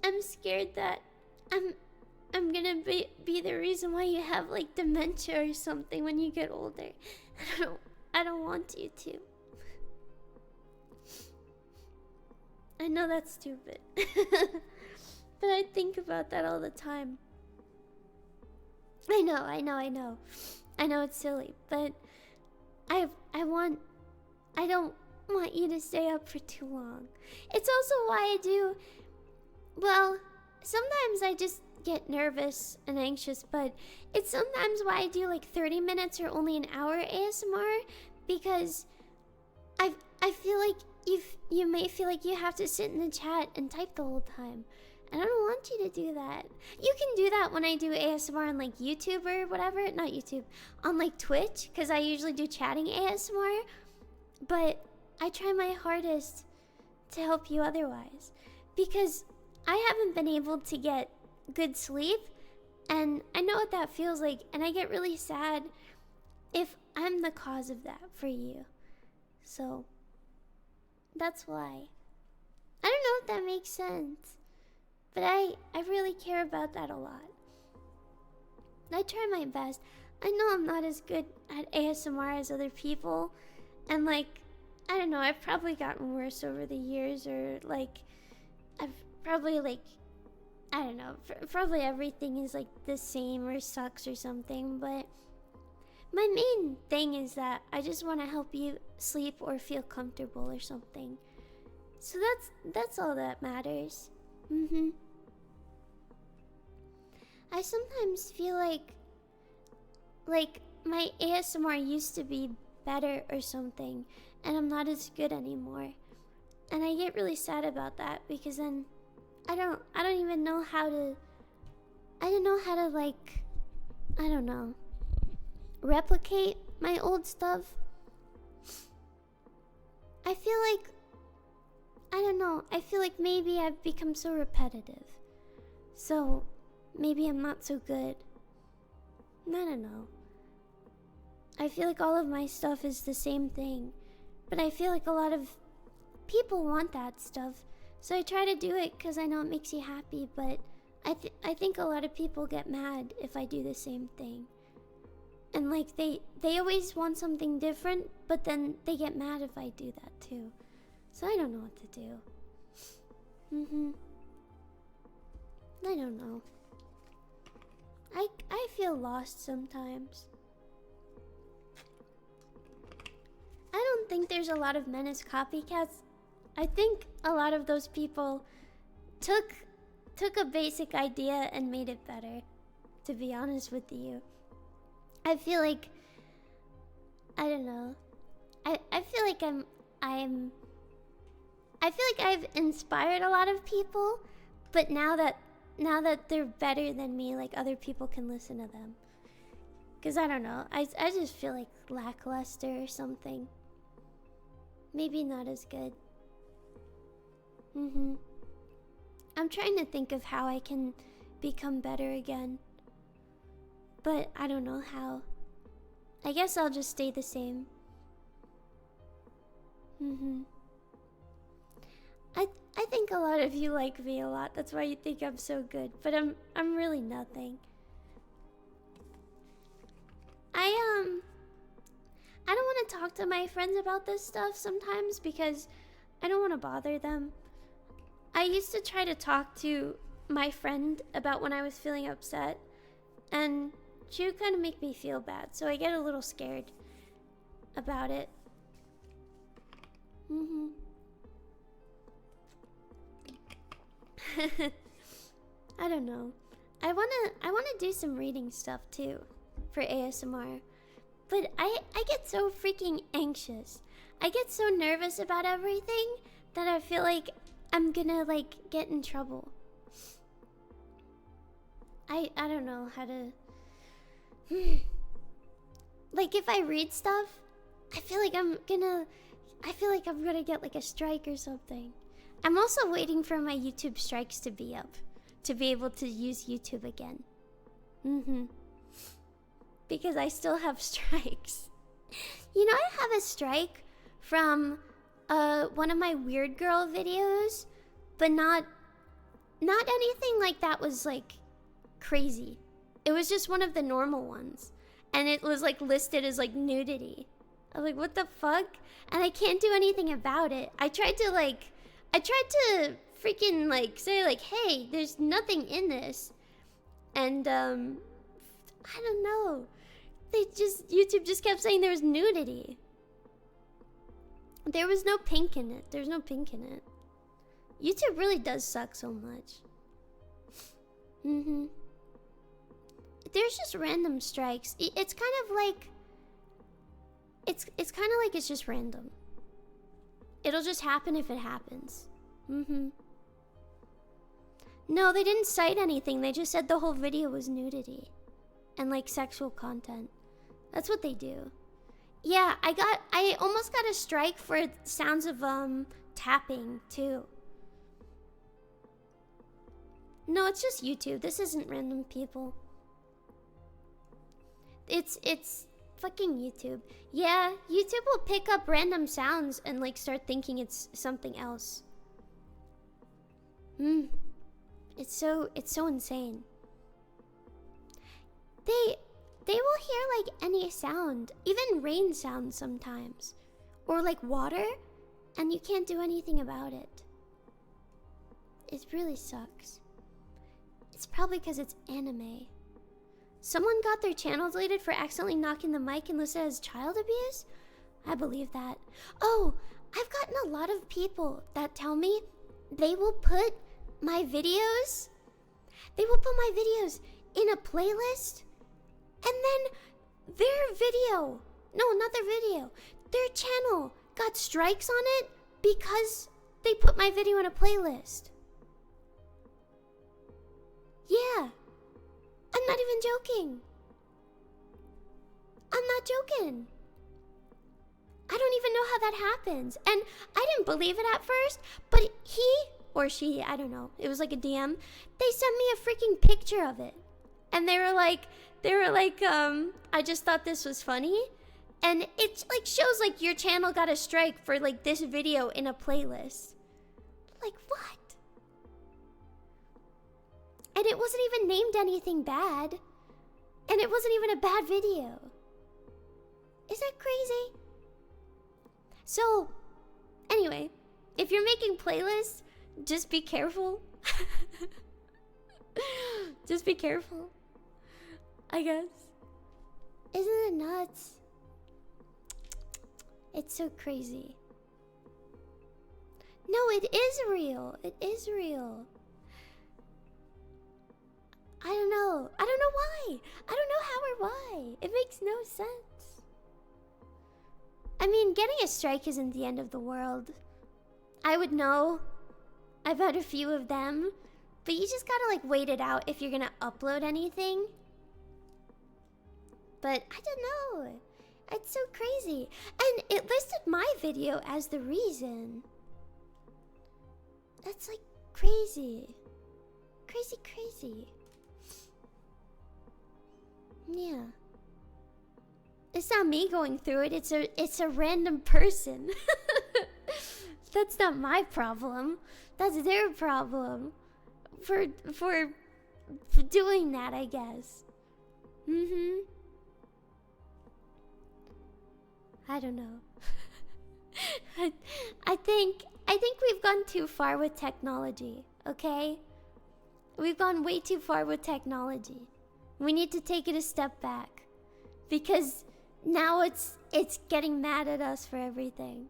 A: I'm scared that I'm gonna be the reason why you have like dementia or something when you get older. I don't want you to. I know that's stupid. But I think about that all the time. I know. I know it's silly, but I don't want you to stay up for too long. It's also why I do, well, sometimes I just get nervous and anxious, but it's sometimes why I do like 30 minutes or only an hour ASMR, because I feel like you may feel like you have to sit in the chat and type the whole time. And I don't want you to do that. You can do that when I do ASMR on like YouTube or whatever. Not YouTube. On like Twitch. Because I usually do chatting ASMR. But I try my hardest to help you otherwise. Because I haven't been able to get good sleep. And I know what that feels like. And I get really sad if I'm the cause of that for you. So that's why. I don't know if that makes sense. But I really care about that a lot. I try my best. I know I'm not as good at ASMR as other people. And like, I don't know, I've probably gotten worse over the years. Or like, I've probably like, I don't know, probably everything is like the same or sucks or something. But my main thing is that I just want to help you sleep or feel comfortable or something. So that's all that matters. I sometimes feel like my ASMR used to be better or something, and I'm not as good anymore. And I get really sad about that because then I don't even know how to, I don't know how to like, I don't know, replicate my old stuff. I feel like, I don't know, I feel like maybe I've become so repetitive. So maybe I'm not so good. I don't know. I feel like all of my stuff is the same thing. But I feel like a lot of people want that stuff. So I try to do it because I know it makes you happy. But I think a lot of people get mad if I do the same thing. And like they always want something different, but then they get mad if I do that too. So I don't know what to do. I don't know. I feel lost sometimes. I don't think there's a lot of Menace copycats. I think a lot of those people took a basic idea and made it better, to be honest with you. I feel like, I don't know. I feel like I feel like I've inspired a lot of people, but now that they're better than me, like other people can listen to them. Cause I don't know, I just feel like lackluster or something. Maybe not as good. I'm I'm trying to think of how I can become better again. But I don't know how. I guess I'll just stay the same. I think a lot of you like me a lot. That's why you think I'm so good. But I'm really nothing. I don't want to talk to my friends about this stuff sometimes because I don't want to bother them. I used to try to talk to my friend about when I was feeling upset, and she would kind of make me feel bad, so I get a little scared about it. I don't know. I wanna do some reading stuff too for ASMR. But I get so freaking anxious. I get so nervous about everything that I feel like I'm gonna like get in trouble. I don't know how to like if I read stuff, I feel like I'm gonna get like a strike or something. I'm also waiting for my YouTube strikes to be up to be able to use YouTube again. Because I still have strikes. You know, I have a strike from one of my Weird Girl videos, but not anything like that was like crazy. It was just one of the normal ones, and it was like listed as like nudity. I was like, what the fuck? And I can't do anything about it. I tried to freaking like say like, hey, there's nothing in this, and I don't know. YouTube just kept saying there was nudity. There was no pink in it. There's no pink in it. YouTube really does suck so much. There's just random strikes. It's kind of like it's kind of like it's just random. It'll just happen if it happens. No, they didn't cite anything. They just said the whole video was nudity and like sexual content. That's what they do. Yeah, I almost got a strike for sounds of tapping too. No, it's just YouTube. This isn't random people. It's fucking YouTube. Yeah, YouTube will pick up random sounds and like start thinking it's something else. It's so insane. They will hear like any sound, even rain sounds sometimes, or like water, and you can't do anything about it. It really sucks. It's probably because it's anime. Someone got their channel deleted for accidentally knocking the mic and listed as child abuse? I believe that. Oh, I've gotten a lot of people that tell me they will put my videos in a playlist, and then their channel got strikes on it because they put my video in a playlist. Yeah. I'm not even joking. I'm not joking. I don't even know how that happens. And I didn't believe it at first, but he or she, I don't know, it was like a DM, they sent me a freaking picture of it. And they were like, I just thought this was funny. And it like shows like your channel got a strike for like this video in a playlist. Like what? And it wasn't even named anything bad. And it wasn't even a bad video. Is that crazy? So, anyway, if you're making playlists, just be careful. Just be careful, I guess. Isn't it nuts? It's so crazy. No, it is real. It is real. I don't know. I don't know why. I don't know how or why. It makes no sense. I mean, getting a strike isn't the end of the world. I would know. I've had a few of them. But you just gotta like wait it out if you're gonna upload anything. But I don't know. It's so crazy. And it listed my video as the reason. That's like crazy. Crazy. Yeah. It's not me going through it, it's a random person. That's not my problem. That's their problem. For doing that, I guess. I don't know. I think we've gone too far with technology, okay? We've gone way too far with technology. We need to take it a step back. Because now it's getting mad at us for everything.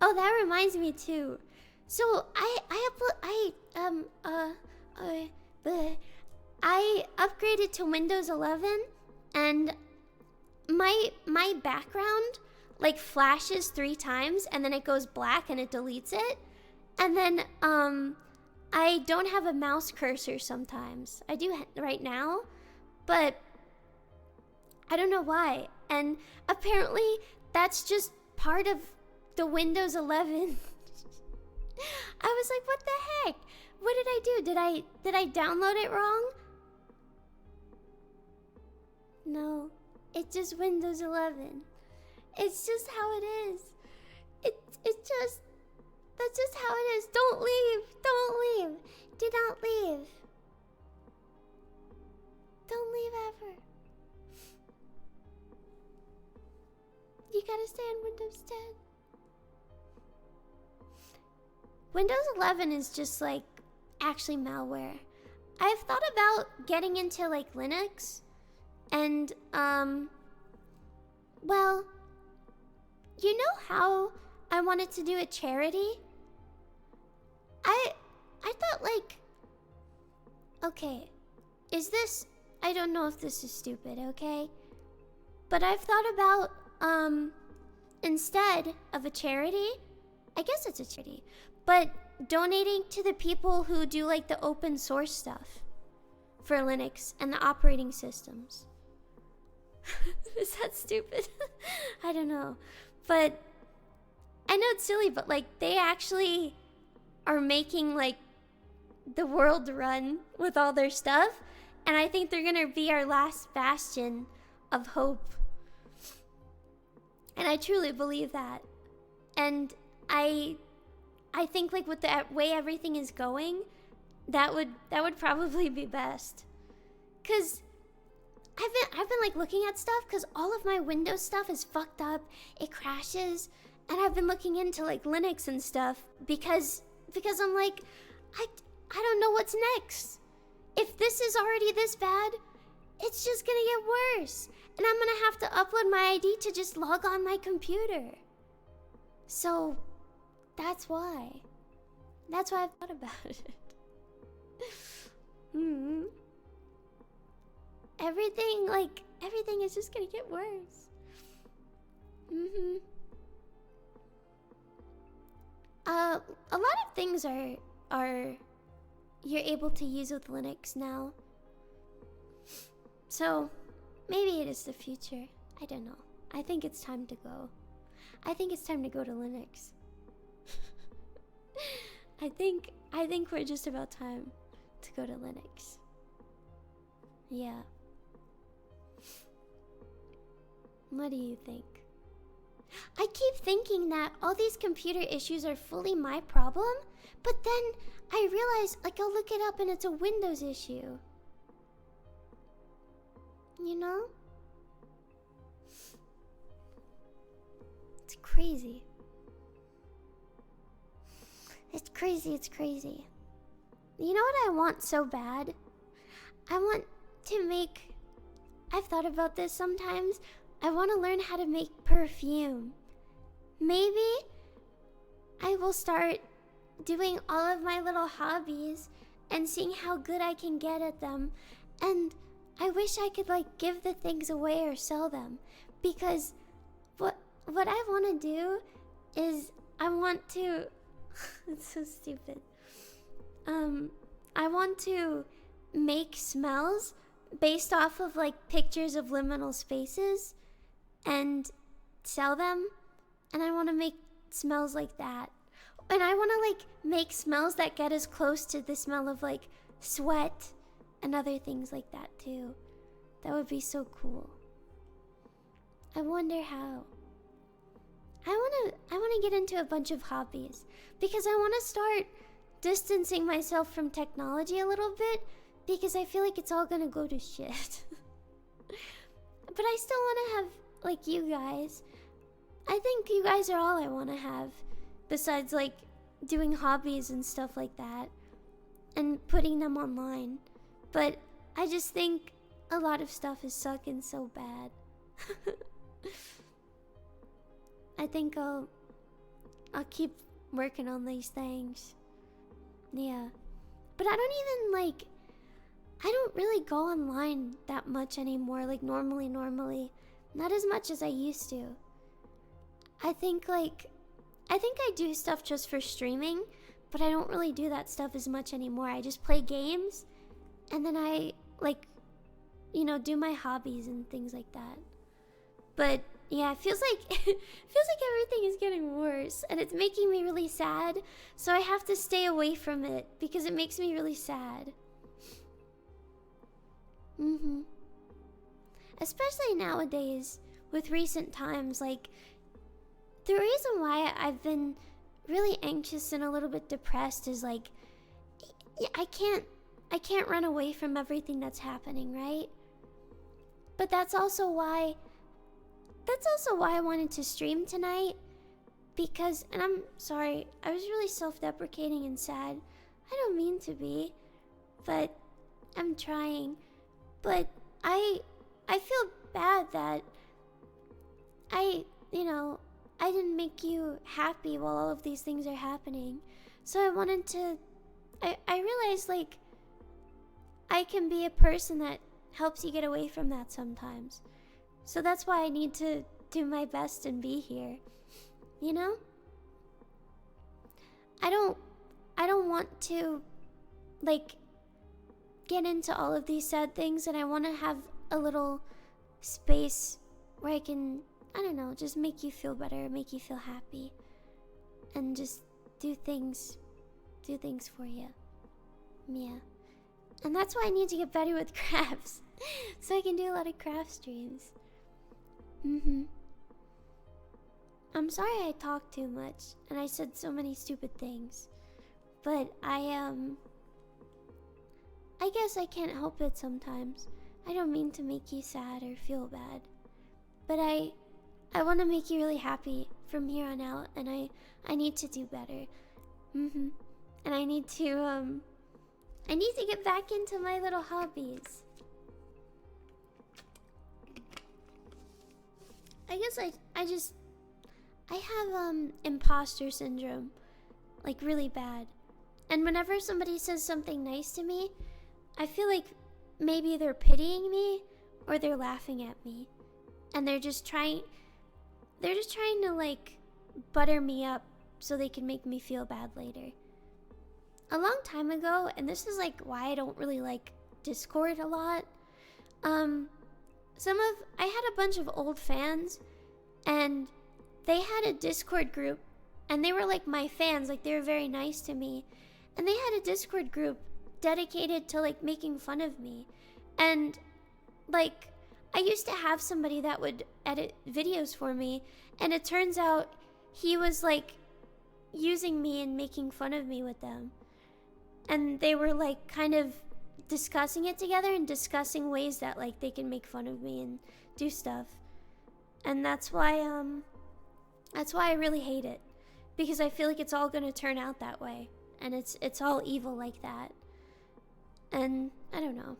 A: Oh, that reminds me too. So I upgraded to Windows 11, and my background like flashes 3 times and then it goes black and it deletes it. And then I don't have a mouse cursor sometimes. I do right now, but I don't know why. And apparently that's just part of the Windows 11. I was like, what the heck? What did I do? Did I download it wrong? No, it's just Windows 11. It's just how it is. It's just, that's just how it is. Don't leave. Do not leave. Don't leave ever. You gotta stay on Windows 10. Windows 11 is just like actually malware. I've thought about getting into like Linux, and well, you know how I wanted to do a charity? I thought like, okay, is this, I don't know if this is stupid, okay? But I've thought about instead of a charity, I guess it's a charity, but donating to the people who do like the open source stuff for Linux and the operating systems. Is that stupid? I don't know. But I know it's silly, but like they actually are making like the world run with all their stuff, and I think they're gonna be our last bastion of hope. And I truly believe that. And I think like with the way everything is going, that would probably be best. Cause I've been like looking at stuff, cause all of my Windows stuff is fucked up. It crashes, and I've been looking into like Linux and stuff because I'm like, I don't know what's next. If this is already this bad, it's just gonna get worse, and I'm gonna have to upload my ID to just log on my computer. So that's why I've thought about it. Everything is just gonna get worse. A lot of things are you're able to use with Linux now. So maybe it is the future. I don't know. I think it's time to go. I think it's time to go to Linux. I think we're just about time to go to Linux. Yeah. What do you think? I keep thinking that all these computer issues are fully my problem, but then I realize, like, I'll look it up and it's a Windows issue. You know? It's crazy. It's crazy. You know what I want so bad? I want to make... I've thought about this sometimes. I want to learn how to make perfume. Maybe I will start doing all of my little hobbies and seeing how good I can get at them. And I wish I could like give the things away or sell them, because what I want to do is I want to it's so stupid. I want to make smells based off of like pictures of liminal spaces and sell them, and I want to make smells like that. And I want to like make smells that get as close to the smell of like sweat and other things like that too. That would be so cool. I wonder how. I wanna get into a bunch of hobbies because I wanna start distancing myself from technology a little bit because I feel like it's all gonna go to shit. But I still wanna have like you guys. I think you guys are all I wanna have besides like doing hobbies and stuff like that and putting them online. But I just think a lot of stuff is sucking so bad. I think I'll keep working on these things. Yeah. But I don't even I don't really go online that much anymore, like normally. Not as much as I used to. I think I do stuff just for streaming, but I don't really do that stuff as much anymore. I just play games and then I do my hobbies and things like that. But yeah, it feels like everything is getting worse and it's making me really sad, so I have to stay away from it because it makes me really sad. Especially nowadays with recent times, like the reason why I've been really anxious and a little bit depressed is like I can't run away from everything that's happening, right? But that's also why I wanted to stream tonight, because, and I'm sorry, I was really self-deprecating and sad. I don't mean to be, but I'm trying. But I feel bad that I didn't make you happy while all of these things are happening. So I wanted to, I realized like I can be a person that helps you get away from that sometimes. So that's why I need to do my best and be here. You know? I don't want to like get into all of these sad things, and I want to have a little space where I can, I don't know, just make you feel better, make you feel happy, and just do things for you. Yeah. And that's why I need to get better with crafts, so I can do a lot of craft streams. I'm sorry I talked too much and I said so many stupid things, but I guess I can't help it sometimes. I don't mean to make you sad or feel bad, but I want to make you really happy from here on out, and I need to do better. And I need to get back into my little hobbies. I guess I have imposter syndrome, like really bad. And whenever somebody says something nice to me, I feel like maybe they're pitying me or they're laughing at me. And they're just trying to like butter me up so they can make me feel bad later. A long time ago, and this is like why I don't really like Discord a lot. I had a bunch of old fans, and they had a Discord group, and they were like my fans, like they were very nice to me, and they had a Discord group dedicated to like making fun of me. And like I used to have somebody that would edit videos for me, and it turns out he was like using me and making fun of me with them. And they were like kind of discussing it together and discussing ways that like they can make fun of me and do stuff. And that's why I really hate it, because I feel like it's all gonna turn out that way, and it's all evil like that. And I don't know.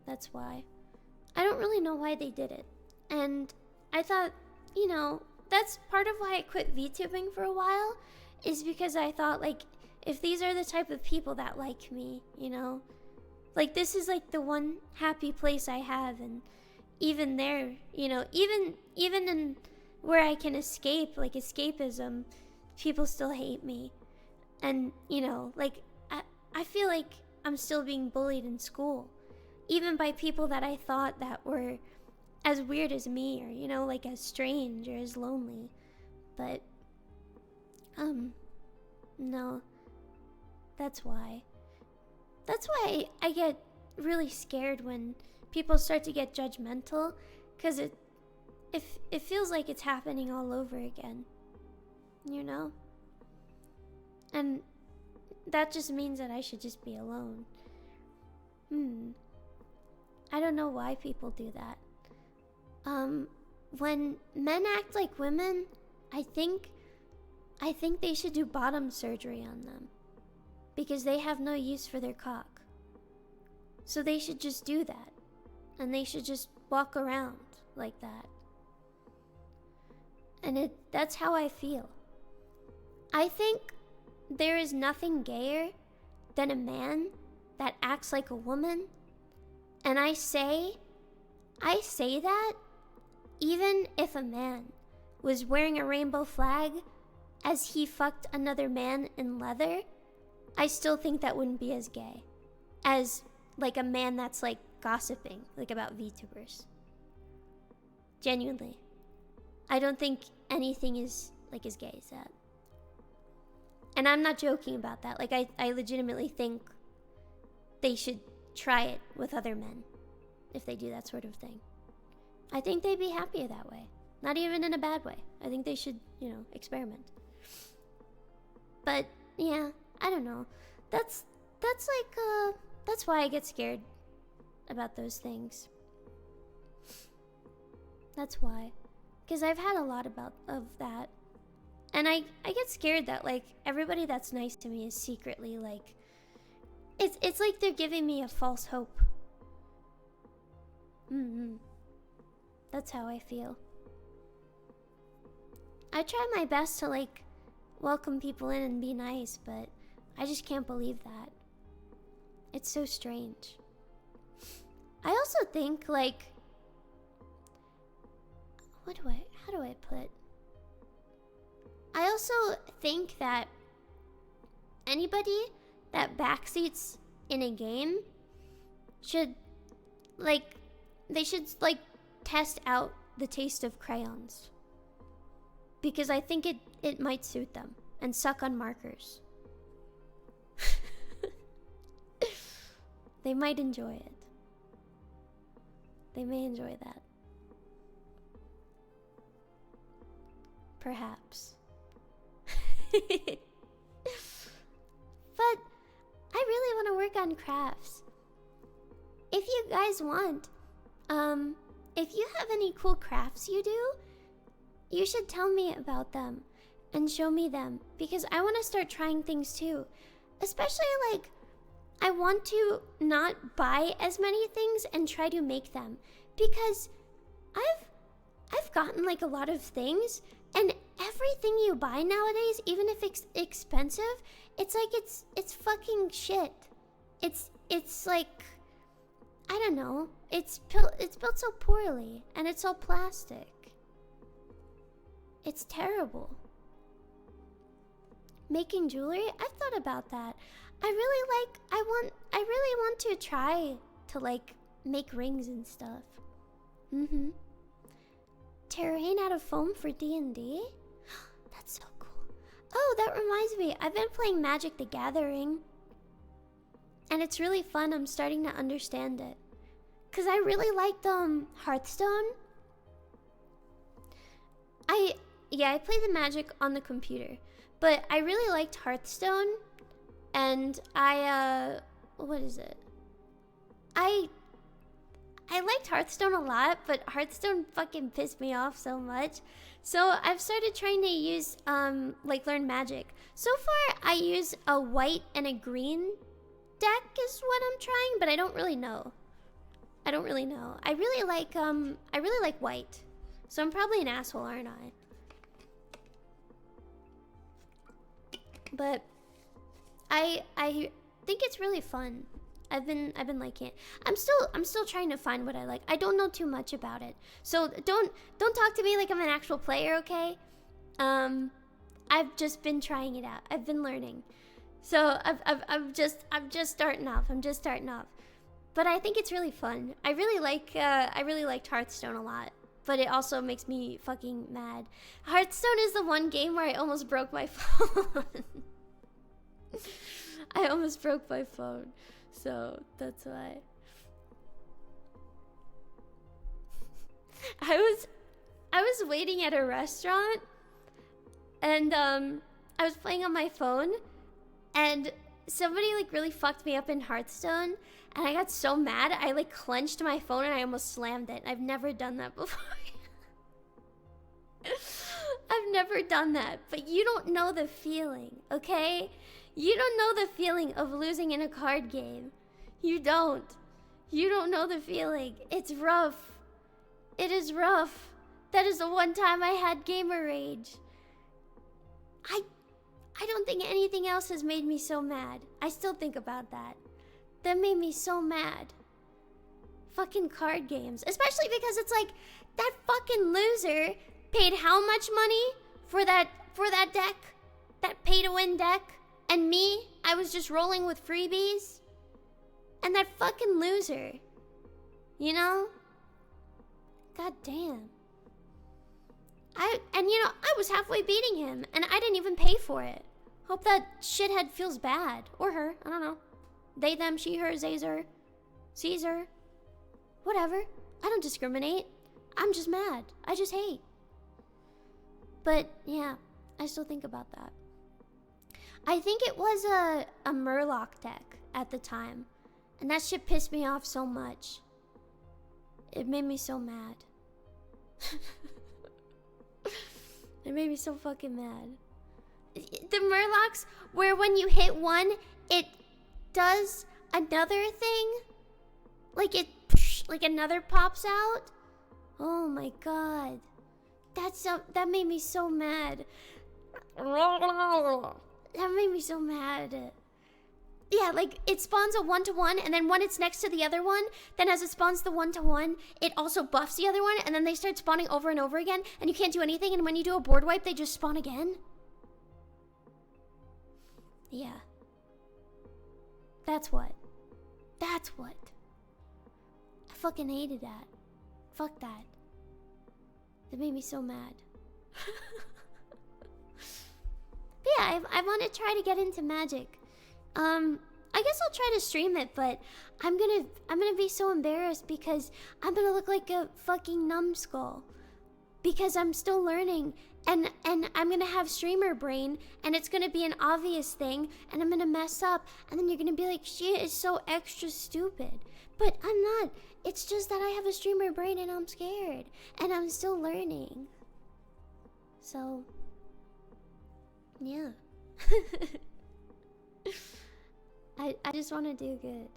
A: That's why. I don't really know why they did it. And I thought, that's part of why I quit VTubing for a while, is because I thought like, if these are the type of people that like me, like this is like the one happy place I have, and even there, even in where I can escape, like escapism, people still hate me. And like I feel like I'm still being bullied in school, even by people that I thought that were as weird as me, or like as strange or as lonely. But No. That's why. That's why I get really scared when people start to get judgmental, because it feels like it's happening all over again. You know? And that just means that I should just be alone. I don't know why people do that. When men act like women, I think they should do bottom surgery on them, because they have no use for their cock. So they should just do that, and they should just walk around like that. And that's how I feel. I think there is nothing gayer than a man that acts like a woman. And I say that even if a man was wearing a rainbow flag as he fucked another man in leather, I still think that wouldn't be as gay as like a man that's like gossiping like about VTubers. Genuinely. I don't think anything is like as gay as that. And I'm not joking about that. Like I legitimately think they should try it with other men if they do that sort of thing. I think they'd be happier that way. Not even in a bad way. I think they should, experiment. But yeah, I don't know. That's why I get scared about those things. That's why. Because I've had a lot of that. And I get scared that like everybody that's nice to me is secretly like it's like they're giving me a false hope. That's how I feel. I try my best to like welcome people in and be nice, but I just can't believe that. It's so strange. I also think like how do I put? I also think that anybody that backseats in a game should test out the taste of crayons. Because I think it might suit them and suck on markers. They might enjoy it. They may enjoy that. Perhaps. But I really want to work on crafts. If you guys want, if you have any cool crafts you do, you should tell me about them and show me them, because I want to start trying things too. Especially like I want to not buy as many things and try to make them, because I've gotten like a lot of things, and everything you buy nowadays, even if it's expensive, it's like it's fucking shit. It's like, I don't know. It's built so poorly, and it's all plastic. It's terrible. Making jewelry, I've thought about that. I really want to try to like make rings and stuff. Terrain out of foam for D&D? That's so cool. Oh, that reminds me. I've been playing Magic the Gathering. And it's really fun. I'm starting to understand it. Because I really liked Hearthstone. I play the Magic on the computer. But I really liked Hearthstone. And what is it? I liked Hearthstone a lot, but Hearthstone fucking pissed me off so much. So I've started trying to use, learn Magic. So far, I use a white and a green deck is what I'm trying, but I don't really know. I really like white. So I'm probably an asshole, aren't I? But I think it's really fun. I've been liking it. I'm still trying to find what I like. I don't know too much about it. So don't talk to me like I'm an actual player, okay? I've just been trying it out. I've been learning. So I'm just starting off. But I think it's really fun. I really liked Hearthstone a lot. But it also makes me fucking mad. Hearthstone is the one game where I almost broke my phone. I almost broke my phone. So that's why. I was waiting at a restaurant, and I was playing on my phone, and somebody like really fucked me up in Hearthstone, and I got so mad I like clenched my phone and I almost slammed it. I've never done that before. I've never done that, but you don't know the feeling, okay? You don't know the feeling of losing in a card game. You don't. You don't know the feeling. It's rough. It is rough. That is the one time I had gamer rage. I don't think anything else has made me so mad. I still think about that. That made me so mad. Fucking card games. Especially because it's like, that fucking loser paid how much money for that deck? That pay-to-win deck? And me, I was just rolling with freebies? And that fucking loser. You know? God damn. I was halfway beating him, and I didn't even pay for it. Hope that shithead feels bad. Or her, I don't know. They, them, she, her, Zazer, Caesar. Whatever. I don't discriminate. I'm just mad. I just hate. But, yeah, I still think about that. I think it was a Murloc deck at the time. And that shit pissed me off so much. It made me so mad. It made me so fucking mad. The Murlocs, where when you hit one, it does another thing. Like another pops out. Oh my god. That made me so mad. That made me so mad. Yeah, like it spawns a 1-to-1, and then when it's next to the other one, then as it spawns the 1-to-1, it also buffs the other one, and then they start spawning over and over again, and you can't do anything, and when you do a board wipe, they just spawn again. Yeah. That's what. That's what. I fucking hated that. Fuck that. That made me so mad. But yeah, I want to try to get into Magic. I guess I'll try to stream it, but I'm gonna be so embarrassed because I'm gonna look like a fucking numbskull. Because I'm still learning, and I'm gonna have streamer brain, and it's gonna be an obvious thing, and I'm gonna mess up, and then you're gonna be like, she is so extra stupid. But I'm not. It's just that I have a streamer brain and I'm scared, and I'm still learning. So, yeah. I just want to do good.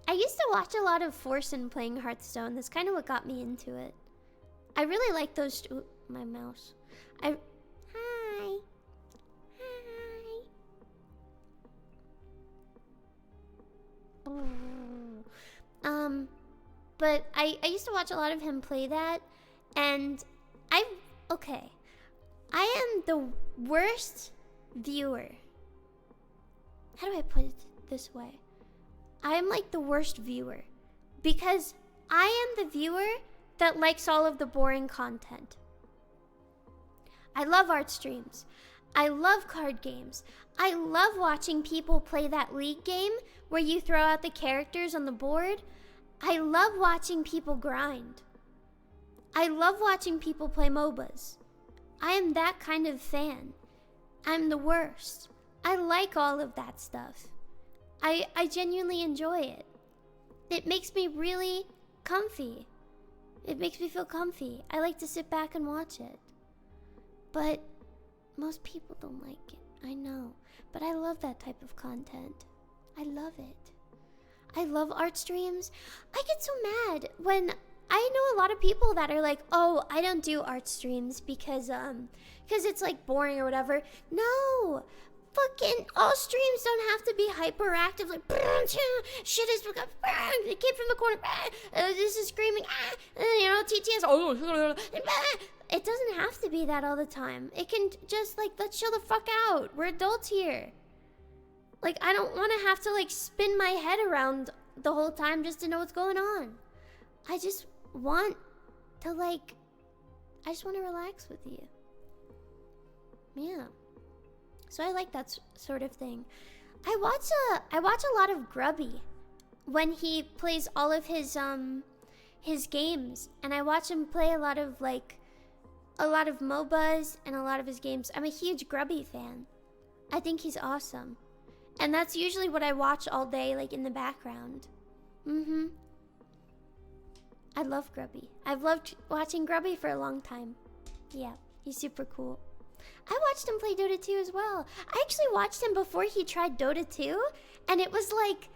A: I used to watch a lot of Forsen playing Hearthstone. That's kind of what got me into it. I really like those. Ooh, my mouse. Hi. But I used to watch a lot of him play that, and okay. I am the worst viewer. How do I put it this way? I am like the worst viewer because I am the viewer that likes all of the boring content. I love art streams. I love card games. I love watching people play that League game where you throw out the characters on the board. I love watching people grind. I love watching people play MOBAs. I am that kind of fan. I'm the worst. I like all of that stuff. I genuinely enjoy it. It makes me really comfy. It makes me feel comfy. I like to sit back and watch it. But most people don't like it. I know. But I love that type of content. I love it. I love art streams. I get so mad when I know a lot of people that are like, oh, I don't do art streams because it's like boring or whatever. No. Fucking all streams don't have to be hyperactive, like shit is the kid from the corner, this is screaming, TTS, it doesn't have to be that all the time. It can just like, let's chill the fuck out. We're adults here. Like, I don't want to have to like spin my head around the whole time just to know what's going on. I just want to relax with you. Yeah. So I like that sort of thing. I watch a lot of Grubby when he plays all of his games, and I watch him play a lot of MOBAs and a lot of his games. I'm a huge Grubby fan. I think he's awesome. And that's usually what I watch all day, like in the background. I love Grubby. I've loved watching Grubby for a long time. Yeah, he's super cool. I watched him play Dota 2 as well. I actually watched him before he tried Dota 2, and it was like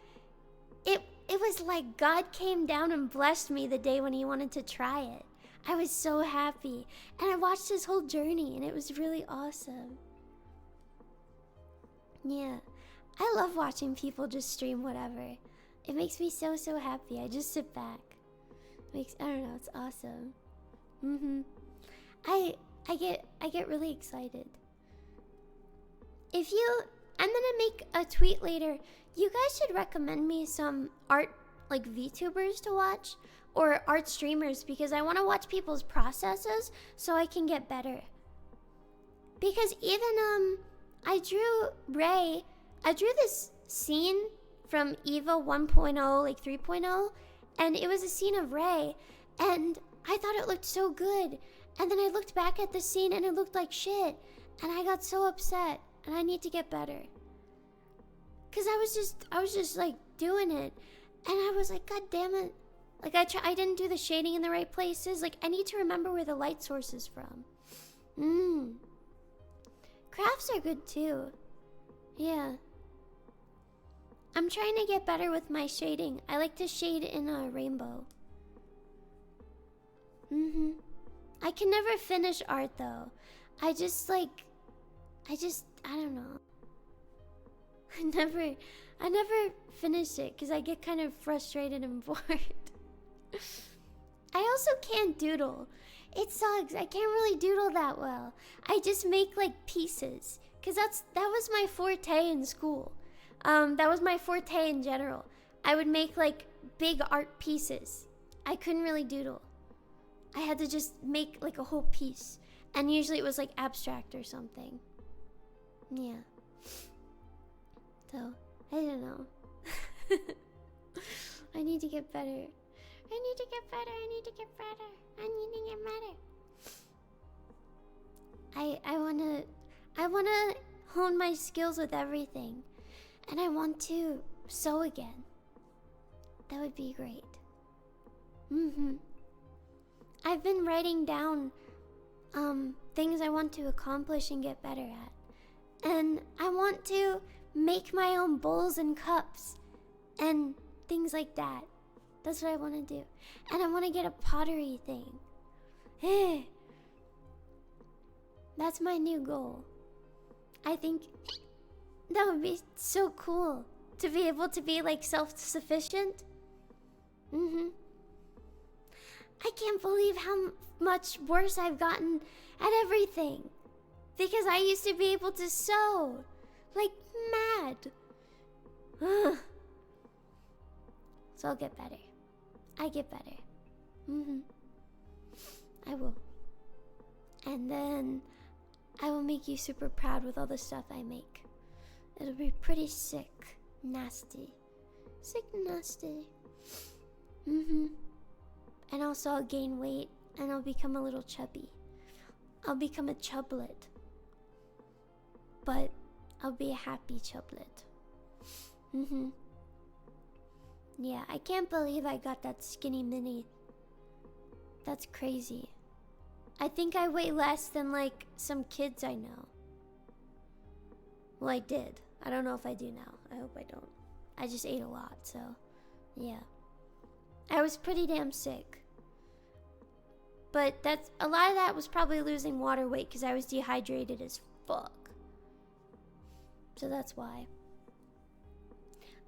A: God came down and blessed me the day when he wanted to try it. I was so happy, and I watched his whole journey, and it was really awesome. Yeah, I love watching people just stream whatever. It makes me so happy. I just sit back. I don't know, it's awesome. I get really excited. I'm gonna make a tweet later. You guys should recommend me some art, like VTubers to watch, or art streamers, because I want to watch people's processes so I can get better. Because even I drew this scene from EVA 1.0, like 3.0, and it was a scene of Ray, and I thought it looked so good. And then I looked back at the scene and it looked like shit, and I got so upset, and I need to get better. Cause I was just like doing it, and I was like, God damn it! Like I didn't do the shading in the right places. Like I need to remember where the light source is from. Crafts are good too. Yeah. I'm trying to get better with my shading. I like to shade in a rainbow. I can never finish art though. I don't know. I never finish it because I get kind of frustrated and bored. I also can't doodle. It sucks. I can't really doodle that well. I just make like pieces, because that was my forte in school. That was my forte in general. I would make like big art pieces. I couldn't really doodle. I had to just make like a whole piece, and usually it was like abstract or something. Yeah. So, I don't know. I need to get better. I need to get better. I wanna hone my skills with everything. And I want to sew again. That would be great. I've been writing down things I want to accomplish and get better at. And I want to make my own bowls and cups and things like that. That's what I want to do. And I want to get a pottery thing. That's my new goal. I think that would be so cool to be able to be like self-sufficient. I can't believe how much worse I've gotten at everything. Because I used to be able to sew like mad. So I'll get better. I get better. I will. And then I will make you super proud with all the stuff I make. It'll be pretty sick. Nasty. Sick nasty. And also I'll gain weight and I'll become a little chubby. I'll become a chublet. But I'll be a happy chublet. Yeah, I can't believe I got that skinny mini. That's crazy. I think I weigh less than like some kids I know. Well, I did. I don't know if I do now. I hope I don't. I just ate a lot, so yeah. I was pretty damn sick. But a lot of that was probably losing water weight because I was dehydrated as fuck. So that's why.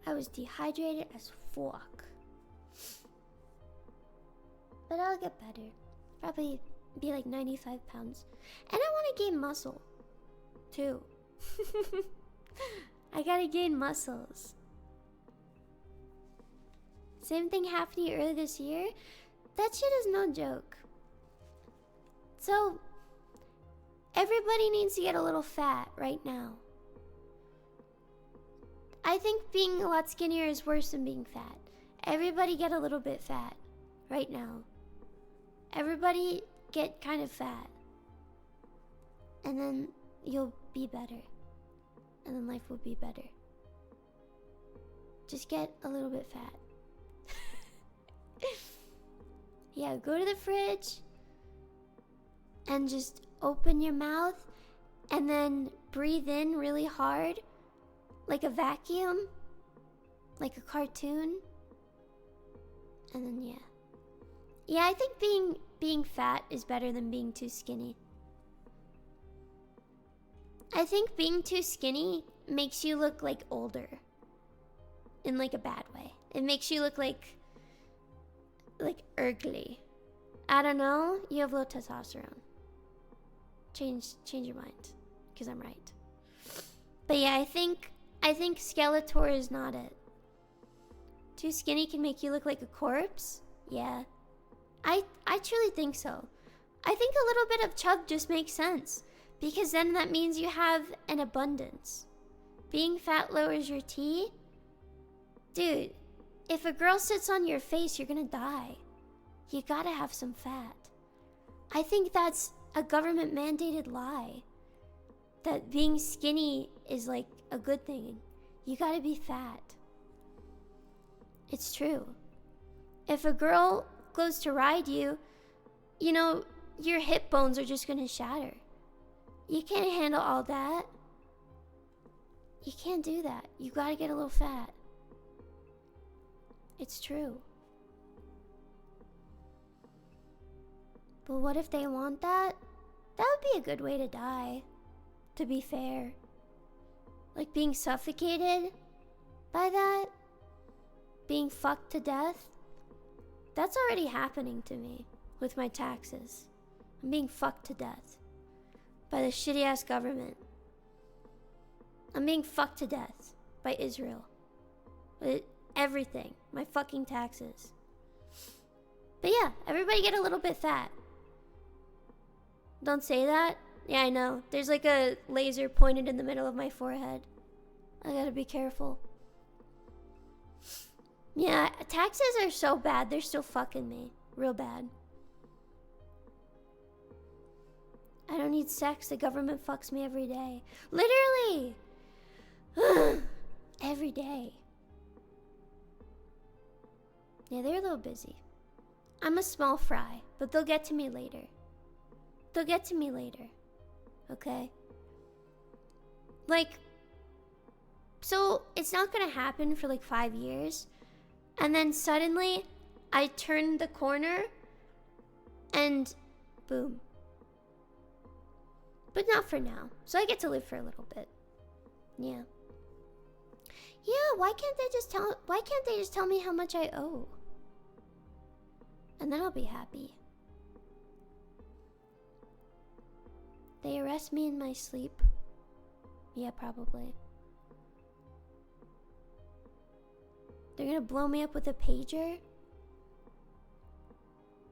A: I was dehydrated as fuck. But I'll get better. Probably be like 95 pounds. And I want to gain muscle. Too. I gotta gain muscles. Same thing happened to you earlier this year. That shit is no joke. So, everybody needs to get a little fat right now. I think being a lot skinnier is worse than being fat. Everybody get a little bit fat right now. Everybody get kind of fat. And then you'll be better. And then life will be better. Just get a little bit fat. Yeah, go to the fridge and just open your mouth and then breathe in really hard, like a vacuum, like a cartoon. And then yeah, I think being fat is better than being too skinny. I think being too skinny makes you look like older, in like a bad way. It makes you look like ugly. I don't know. You have low testosterone. Change your mind, because I'm right. But yeah, I think Skeletor is not it. Too skinny can make you look like a corpse. Yeah, I truly think so. I think a little bit of chub just makes sense, because then that means you have an abundance. Being fat lowers your T. Dude, if a girl sits on your face, you're gonna die. You gotta have some fat. I think that's a government mandated lie. That being skinny is like a good thing. You gotta be fat. It's true. If a girl goes to ride you, you know, your hip bones are just gonna shatter. You can't handle all that. You can't do that. You gotta get a little fat. It's true. But what if they want that? That would be a good way to die, to be fair. Like being suffocated by that? Being fucked to death? That's already happening to me with my taxes. I'm being fucked to death by the shitty ass government. I'm being fucked to death by Israel. With everything. My fucking taxes. But yeah, everybody get a little bit fat. Don't say that. Yeah, I know. There's like a laser pointed in the middle of my forehead. I gotta be careful. Yeah, taxes are so bad. They're still fucking me. Real bad. I don't need sex. The government fucks me every day. Literally! Every day. Yeah, they're a little busy. I'm a small fry, but they'll get to me later. They'll get to me later. Okay? Like, so it's not gonna happen for like 5 years. And then suddenly, I turn the corner and boom. But not for now. So I get to live for a little bit. Yeah. Yeah, why can't they just tell me how much I owe? And then I'll be happy. They arrest me in my sleep. Yeah, probably. They're gonna blow me up with a pager?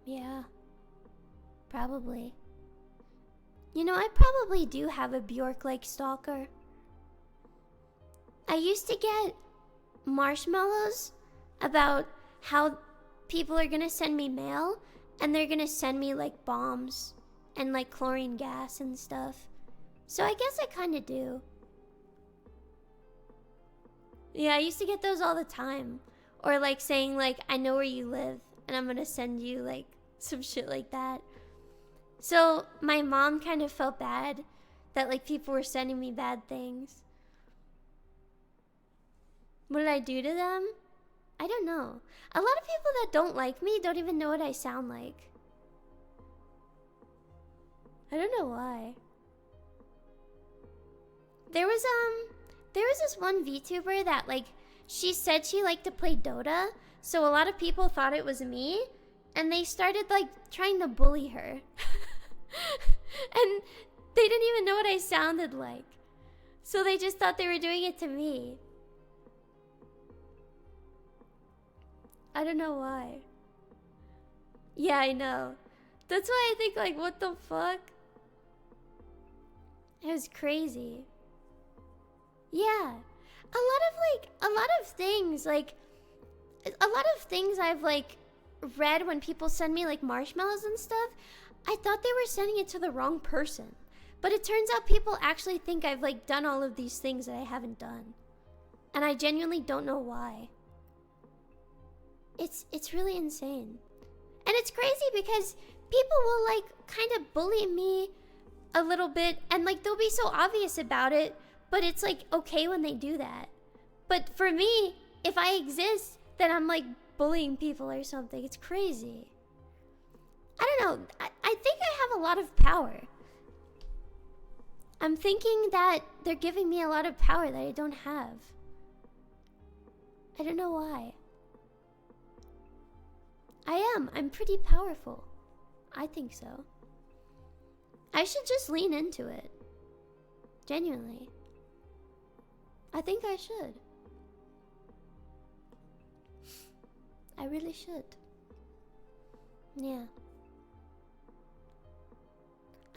A: Yeah. Probably. You know, I probably do have a Bjork-like stalker. I used to get marshmallows about how people are gonna send me mail, and they're gonna send me like bombs and like chlorine gas and stuff. So I guess I kinda do. Yeah, I used to get those all the time. Or like saying like, I know where you live and I'm gonna send you like some shit like that. So my mom kind of felt bad that like people were sending me bad things. What did I do to them? I don't know. A lot of people that don't like me don't even know what I sound like. I don't know why. There was this one VTuber that like, she said she liked to play Dota, so a lot of people thought it was me, and they started like trying to bully her. And they didn't even know what I sounded like. So they just thought they were doing it to me. I don't know why. Yeah, I know. That's why I think like, what the fuck? It was crazy. Yeah. a lot of things, like, a lot of things I've, like, read when people send me, like, marshmallows and stuff, I thought they were sending it to the wrong person. But it turns out people actually think I've, like, done all of these things that I haven't done. And I genuinely don't know why. It's really insane. And it's crazy because people will, like, kind of bully me a little bit, and, like, they'll be so obvious about it, but it's, like, okay when they do that. But for me, if I exist, then I'm, like, bullying people or something. It's crazy. I don't know. I think I have a lot of power. I'm thinking that they're giving me a lot of power that I don't have. I don't know why. I am. I'm pretty powerful. I think so. I should just lean into it. Genuinely. I think I should. I really should. Yeah.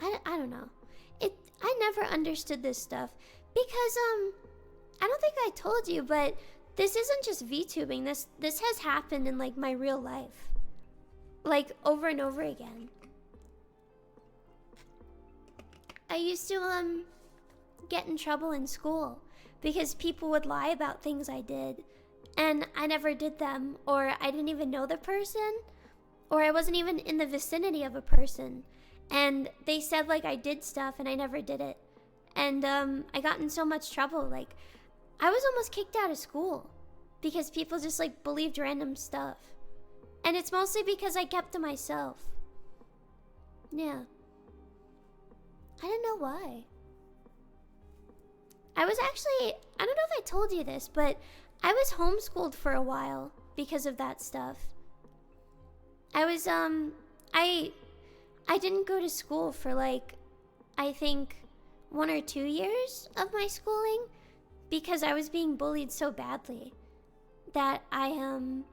A: I don't know. I never understood this stuff because I don't think I told you, but this isn't just VTubing. This has happened in, like, my real life. Like, over and over again. I used to get in trouble in school because people would lie about things I did and I never did them, or I didn't even know the person, or I wasn't even in the vicinity of a person, and they said, like, I did stuff and I never did it. And I got in so much trouble. Like, I was almost kicked out of school because people just, like, believed random stuff. And it's mostly because I kept to myself. Yeah. I don't know why. I was actually, I don't know if I told you this, but I was homeschooled for a while because of that stuff. I was, I didn't go to school for, like, I think 1 or 2 years of my schooling because I was being bullied so badly that I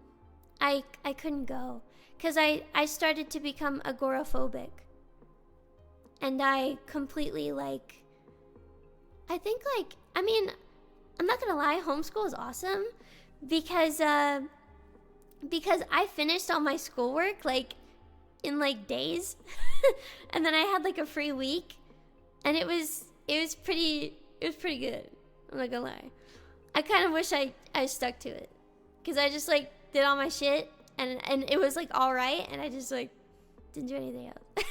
A: couldn't go because I started to become agoraphobic. And I completely, like, I think, like, I mean, I'm not gonna lie, homeschool is awesome because I finished all my schoolwork, like, in, like, days. And then I had, like, a free week, and it was pretty good. I'm not gonna lie. I kind of wish I stuck to it because I just, like, did all my shit and it was, like, all right, and I just, like, didn't do anything else.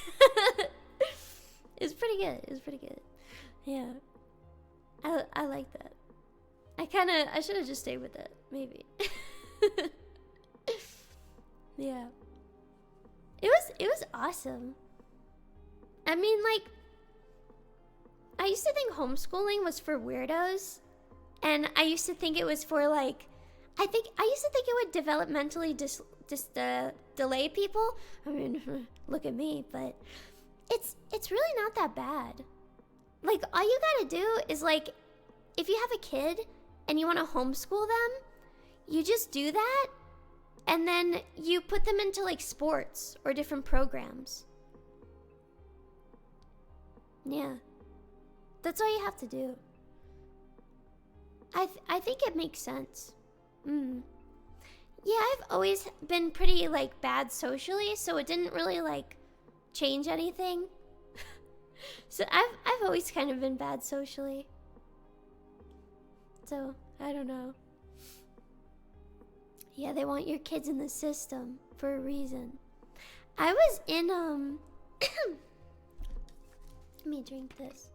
A: It was pretty good. Yeah. I like that. I should have just stayed with it, maybe. Yeah. It was awesome. I mean, like, I used to think homeschooling was for weirdos, and I used to think it was for, like, I used to think it would developmentally delay people. I mean, look at me, but it's really not that bad. Like, all you gotta do is, like, if you have a kid and you want to homeschool them, you just do that, and then you put them into, like, sports or different programs. Yeah. That's all you have to do. I think it makes sense. Yeah, I've always been pretty, like, bad socially, so it didn't really, like, change anything. So I've always kind of been bad socially. So, I don't know. Yeah, they want your kids in the system for a reason. I was in, let me drink this.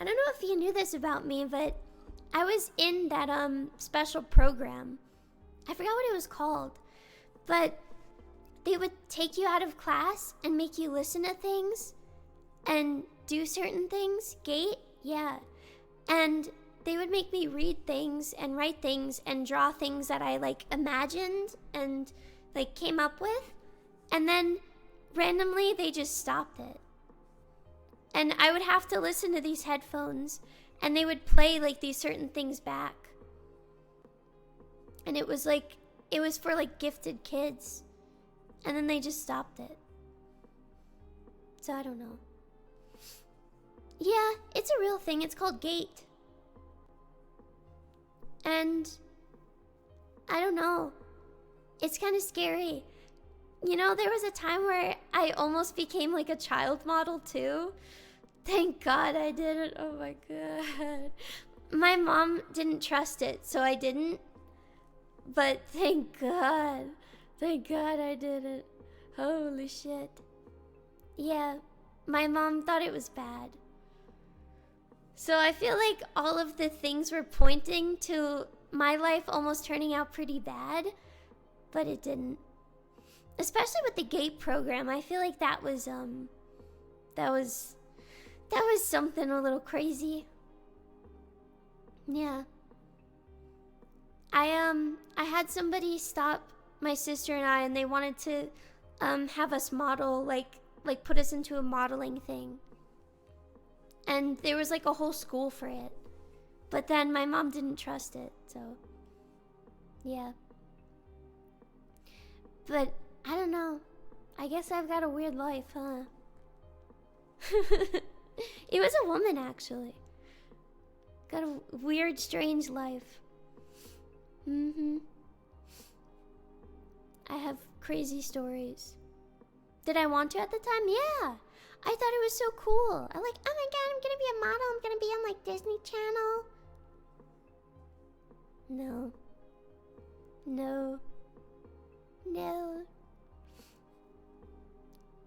A: I don't know if you knew this about me, but I was in that, special program. I forgot what it was called. But they would take you out of class and make you listen to things and do certain things. Gate? Yeah. And they would make me read things and write things and draw things that I, like, imagined and, like, came up with. And then randomly they just stopped it. And I would have to listen to these headphones and they would play, like, these certain things back. And it was, like, it was for, like, gifted kids. And then they just stopped it. So I don't know. Yeah, it's a real thing. It's called gate. And I don't know. It's kind of scary. You know, there was a time where I almost became like a child model too. Thank God I didn't. Oh my God. My mom didn't trust it, so I didn't. But thank God. Thank God I didn't. Holy shit. Yeah, my mom thought it was bad. So I feel like all of the things were pointing to my life almost turning out pretty bad, but it didn't. Especially with the GATE program, I feel like that was something a little crazy. Yeah. I had somebody stop my sister and I, and they wanted to have us model, like put us into a modeling thing. And there was like a whole school for it. But then my mom didn't trust it, so yeah. But I don't know. I guess I've got a weird life, huh? It was a woman, actually. Got a weird, strange life. I have crazy stories. Did I want to at the time? Yeah. I thought it was so cool. I like, oh my God, I'm gonna be a model. I'm gonna be on like Disney Channel. No. No. No.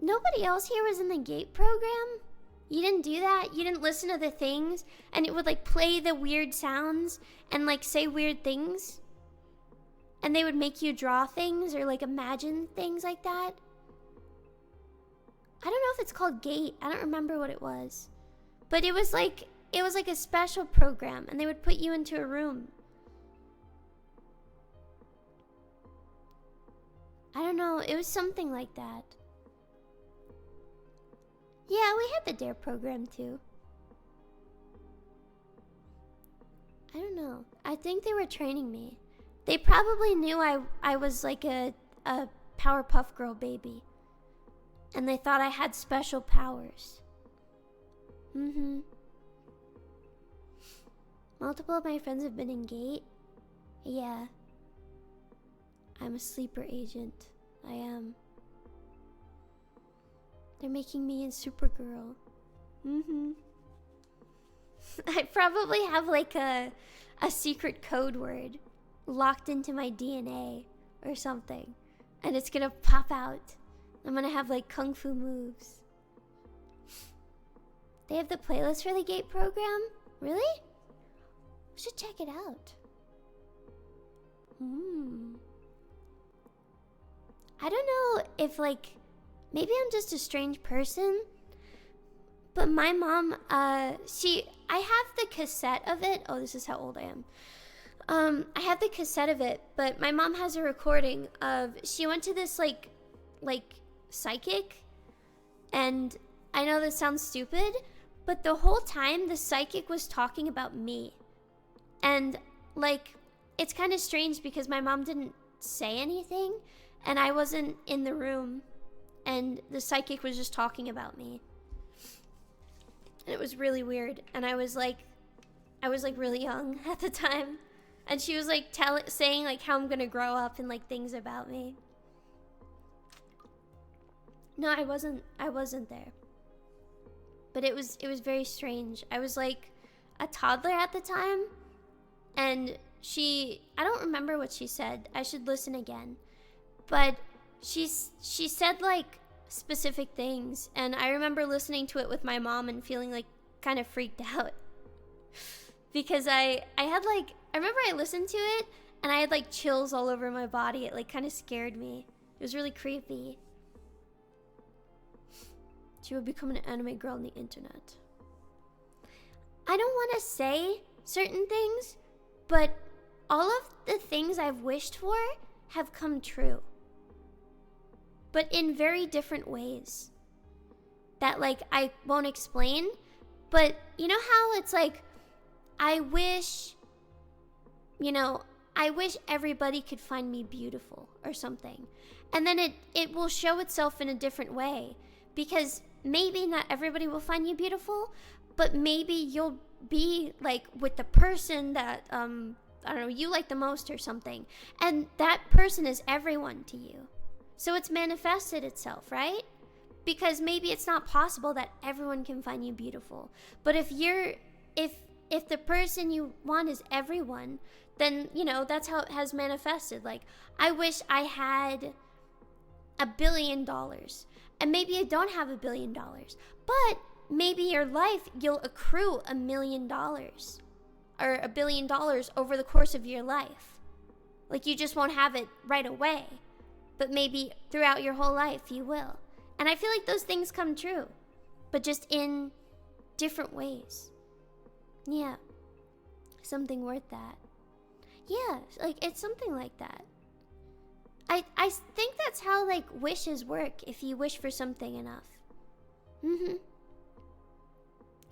A: Nobody else here was in the GATE program? You didn't do that? You didn't listen to the things? And it would like play the weird sounds and like say weird things? And they would make you draw things or like imagine things like that? I don't know if it's called GATE. I don't remember what it was. But it was like a special program, and they would put you into a room. I don't know. It was something like that. Yeah, we had the DARE program too. I don't know. I think they were training me. They probably knew I was like a Powerpuff Girl baby. And they thought I had special powers. Multiple of my friends have been in GATE. Yeah. I'm a sleeper agent. I am. They're making me in Supergirl. I probably have like a secret code word locked into my DNA or something. And it's gonna pop out. I'm gonna have like kung fu moves. They have the playlist for the GATE program? Really? We should check it out. I don't know if like, maybe I'm just a strange person, but my mom, I have the cassette of it. Oh, this is how old I am. I have the cassette of it, but my mom has a recording of, she went to this like psychic, and I know this sounds stupid, but the whole time the psychic was talking about me. And like, it's kind of strange because my mom didn't say anything, and I wasn't in the room, and the psychic was just talking about me. And it was really weird, and I was like really young at the time, and she was like saying like how I'm gonna grow up and like things about me. No, I wasn't there. But it was very strange. I was like a toddler at the time, and I don't remember what she said. I should listen again. But she said like specific things, and I remember listening to it with my mom and feeling like kind of freaked out. Because I had like, I remember I listened to it and I had like chills all over my body. It like kind of scared me. It was really creepy. She would become an anime girl on the internet. I don't want to say certain things, but all of the things I've wished for have come true. But in very different ways. That like I won't explain, but you know how it's like, I wish everybody could find me beautiful or something. And then it will show itself in a different way. Because maybe not everybody will find you beautiful, but maybe you'll be like with the person that I don't know, you like the most or something, and that person is everyone to you. So it's manifested itself, right? Because maybe it's not possible that everyone can find you beautiful. But if the person you want is everyone, then, you know, that's how it has manifested. Like, I wish I had $1 billion. And maybe you don't have $1 billion. But maybe your life, you'll accrue $1 million. Or $1 billion over the course of your life. Like, you just won't have it right away. But maybe throughout your whole life you will. And I feel like those things come true. But just in different ways. Yeah. Something worth that. Yeah, like, it's something like that. I think that's how, like, wishes work, if you wish for something enough.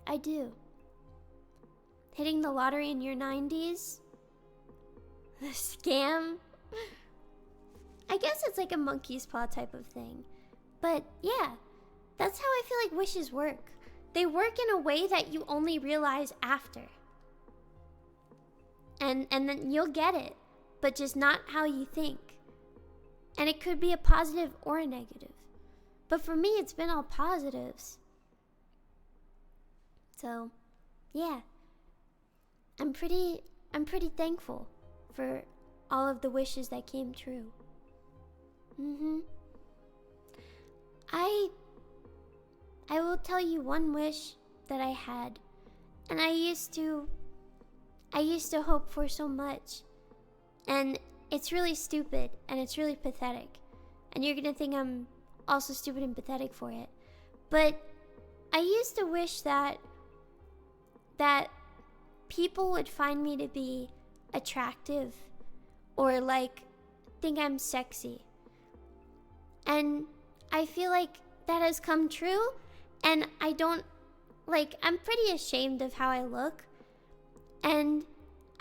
A: I do. Hitting the lottery in your 90s? The scam? I guess it's like a monkey's paw type of thing. But yeah, that's how I feel like wishes work. They work in a way that you only realize after. And then you'll get it, but just not how you think. And it could be a positive or a negative. But for me, it's been all positives. So, yeah. I'm pretty thankful for all of the wishes that came true. I will tell you one wish that I had. And I used to hope for so much. And it's really stupid and it's really pathetic. And you're gonna think I'm also stupid and pathetic for it. But I used to wish that people would find me to be attractive or like think I'm sexy. And I feel like that has come true, and I'm pretty ashamed of how I look. And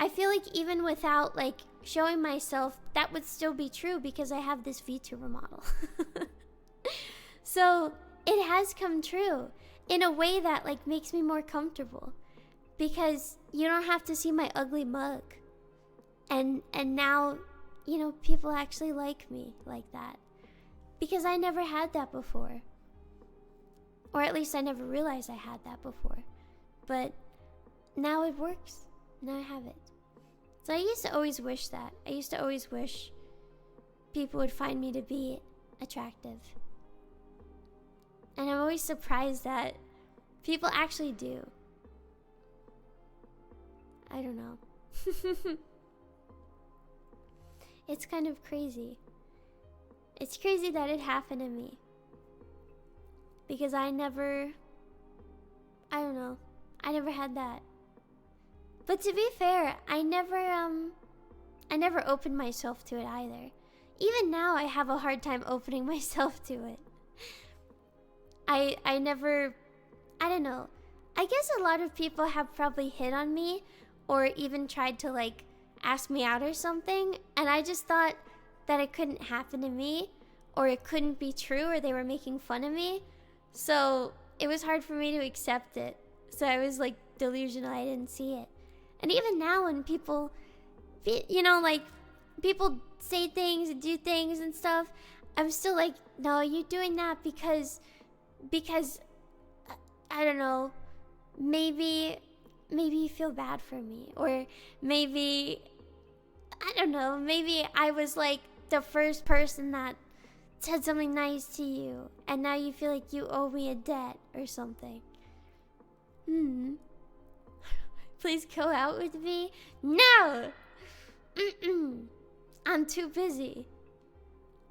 A: I feel like even without like showing myself, that would still be true because I have this VTuber model. So it has come true in a way that like makes me more comfortable, because you don't have to see my ugly mug. And now, you know, people actually like me like that. Because I never had that before. Or at least I never realized I had that before. But now it works. Now I have it. So I used to always wish that. I used to always wish people would find me to be attractive. And I'm always surprised that people actually do. I don't know. It's kind of crazy. It's crazy that it happened to me. Because I never had that. But to be fair, I never opened myself to it either. Even now I have a hard time opening myself to it. I don't know. I guess a lot of people have probably hit on me or even tried to like ask me out or something, and I just thought that it couldn't happen to me, or it couldn't be true, or they were making fun of me. So it was hard for me to accept it. So I was like delusional, I didn't see it. And even now when people, you know, like people say things and do things and stuff, I'm still like, no, you're doing that because I don't know, maybe you feel bad for me, or maybe, I don't know, maybe I was like the first person that said something nice to you, and now you feel like you owe me a debt or something. Please go out with me? No! I'm too busy.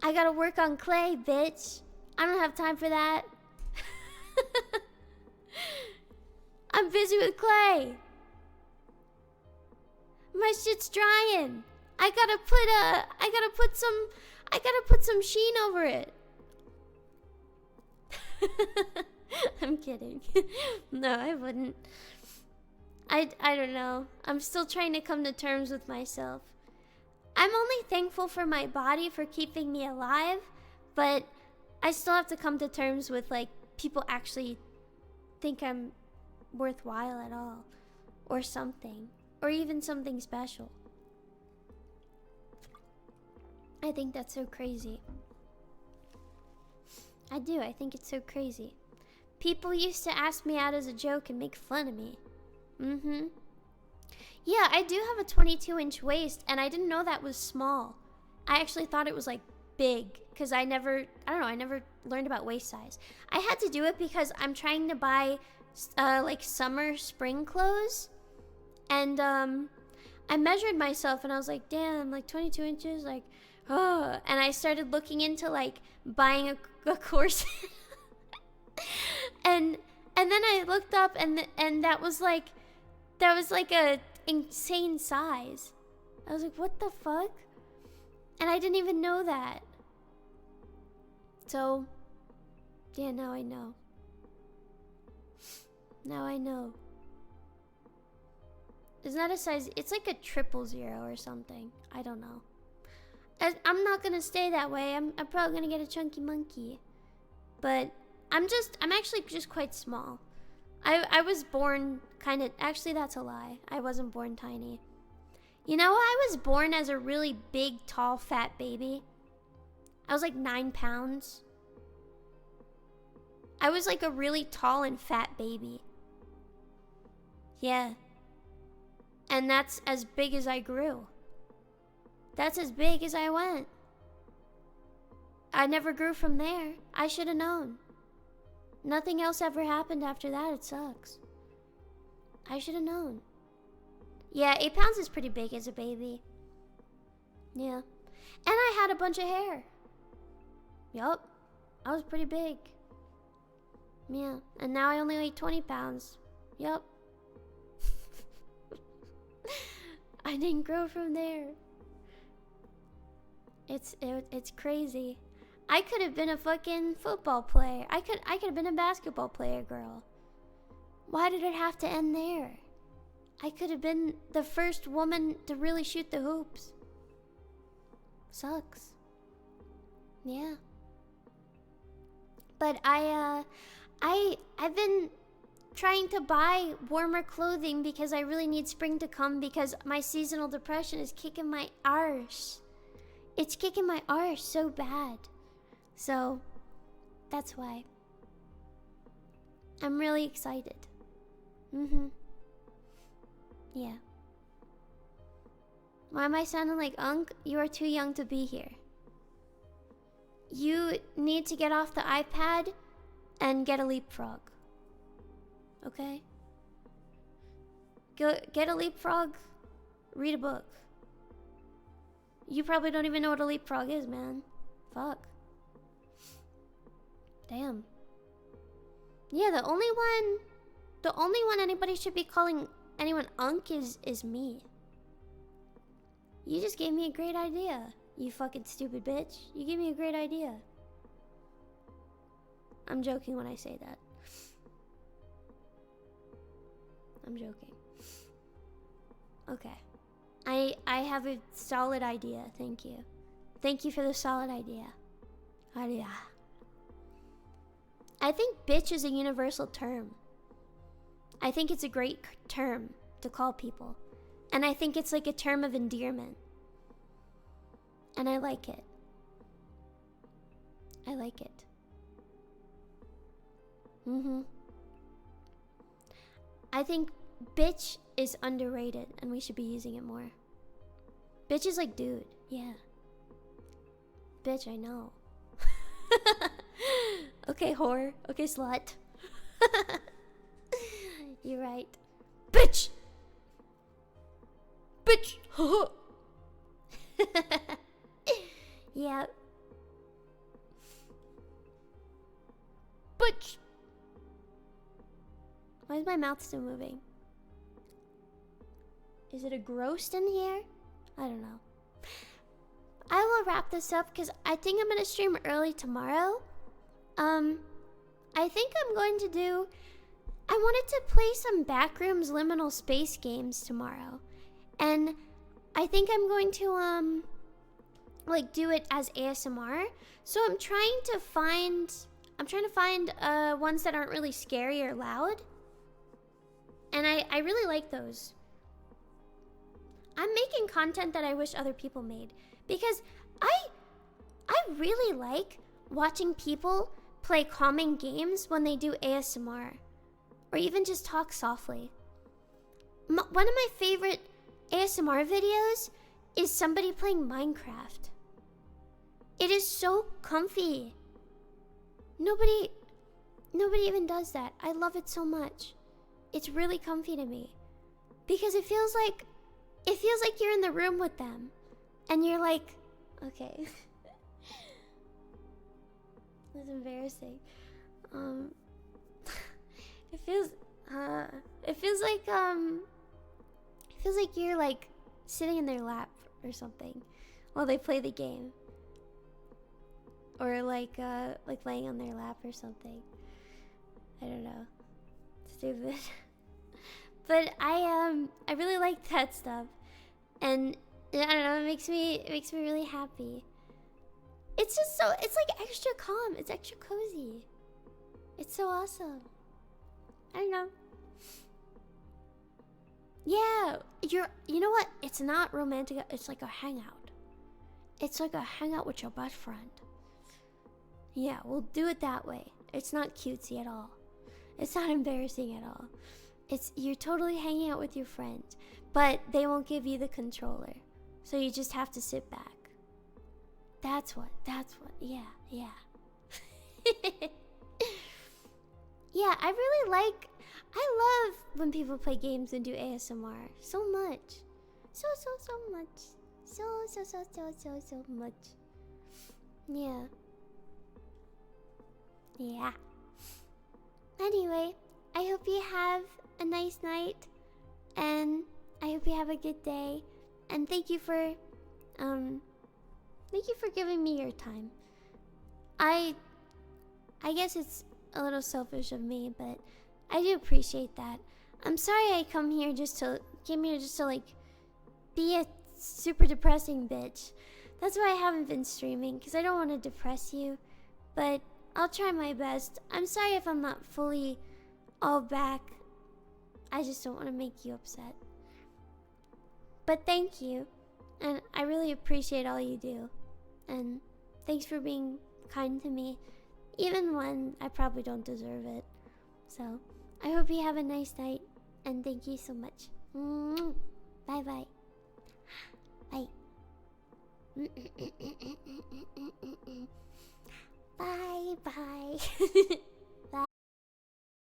A: I gotta work on clay, bitch. I don't have time for that. I'm busy with clay. My shit's drying. I gotta put some sheen over it. I'm kidding. No, I wouldn't. I don't know. I'm still trying to come to terms with myself. I'm only thankful for my body for keeping me alive, but I still have to come to terms with like people actually think I'm worthwhile at all. Or something. Or even something special. I think that's so crazy. I do. I think it's so crazy. People used to ask me out as a joke and make fun of me. Mm-hmm. Yeah, I do have a 22-inch waist, and I didn't know that was small. I actually thought it was, like, big, because I never learned about waist size. I had to do it because I'm trying to buy, like, summer, spring clothes, and, I measured myself, and I was like, damn, like, 22 inches, like, oh, and I started looking into, like, buying a corset, and then I looked up, and that was like a insane size. I was like, what the fuck? And I didn't even know that. So, yeah, now I know. Now I know. Isn't that a size? It's like a 000 or something. I don't know. I'm not gonna stay that way. I'm probably gonna get a chunky monkey. But I'm actually just quite small. I was born kind of, actually that's a lie. I wasn't born tiny. You know, I was born as a really big, tall, fat baby. I was like 9 pounds. I was like a really tall and fat baby. Yeah. And that's as big as I grew. That's as big as I went. I never grew from there. I should have known. Nothing else ever happened after that. It sucks. I should have known. Yeah, 8 pounds is pretty big as a baby. Yeah. And I had a bunch of hair. Yup. I was pretty big. Yeah. And now I only weigh 20 pounds. Yup. I didn't grow from there. It's crazy. I could have been a fucking football player. I could have been a basketball player, girl. Why did it have to end there? I could have been the first woman to really shoot the hoops. Sucks. Yeah. But I've been trying to buy warmer clothing because I really need spring to come because my seasonal depression is kicking my arse. It's kicking my arse so bad. So, that's why. I'm really excited. Mm-hmm. Yeah. Why am I sounding like Unc? You are too young to be here. You need to get off the iPad and get a leapfrog. Okay? Go get a leapfrog, read a book. You probably don't even know what a leapfrog is, man. Fuck. Damn. Yeah, the only one anybody should be calling anyone Unc is me. You just gave me a great idea, you fucking stupid bitch. You gave me a great idea. I'm joking when I say that. I'm joking. Okay. I have a solid idea, thank you. Thank you for the solid idea. Idea. I think bitch is a universal term. I think it's a great term to call people. And I think it's like a term of endearment. And I like it. I like it. Mm-hmm. I think bitch is underrated and we should be using it more. Bitch is like dude, yeah. Bitch, I know. Okay, whore. Okay, slut. You're right. Bitch! Bitch! Yeah. Bitch! Why is my mouth still moving? Is it a ghost in here? I don't know. I will wrap this up because I think I'm going to stream early tomorrow. I think I'm going to do... I wanted to play some Backrooms Liminal Space games tomorrow. And I think I'm going to, like, do it as ASMR. So I'm trying to find... ones that aren't really scary or loud. And I really like those. I'm making content that I wish other people made because I really like watching people play calming games when they do ASMR or even just talk softly. One of my favorite ASMR videos is somebody playing Minecraft. It is so comfy. Nobody even does that. I love it so much. It's really comfy to me because it feels like you're in the room with them and you're like, okay. That's embarrassing. It feels like you're like sitting in their lap or something while they play the game. Or like laying on their lap or something. I don't know. Stupid. But I really like that stuff. And I don't know, it makes me really happy. It's just so, it's like extra calm, it's extra cozy. It's so awesome. I don't know. Yeah, you know what? It's not romantic, it's like a hangout. It's like a hangout with your best friend. Yeah, we'll do it that way. It's not cutesy at all. It's not embarrassing at all. You're totally hanging out with your friends, but they won't give you the controller. So you just have to sit back. That's what, yeah. Yeah, I love when people play games and do ASMR so much. So much. So much. Yeah. Yeah. Anyway, I hope you have a nice night, and I hope you have a good day, and thank you for giving me your time. I guess it's a little selfish of me, but I do appreciate that. I'm sorry I came here just to like be a super depressing bitch. That's why I haven't been streaming, because I don't want to depress you, but I'll try my best. I'm sorry if I'm not fully all back. I just don't want to make you upset. But thank you, and I really appreciate all you do. And thanks for being kind to me, even when I probably don't deserve it. So, I hope you have a nice night, and thank you so much. Bye bye. Bye. Bye bye.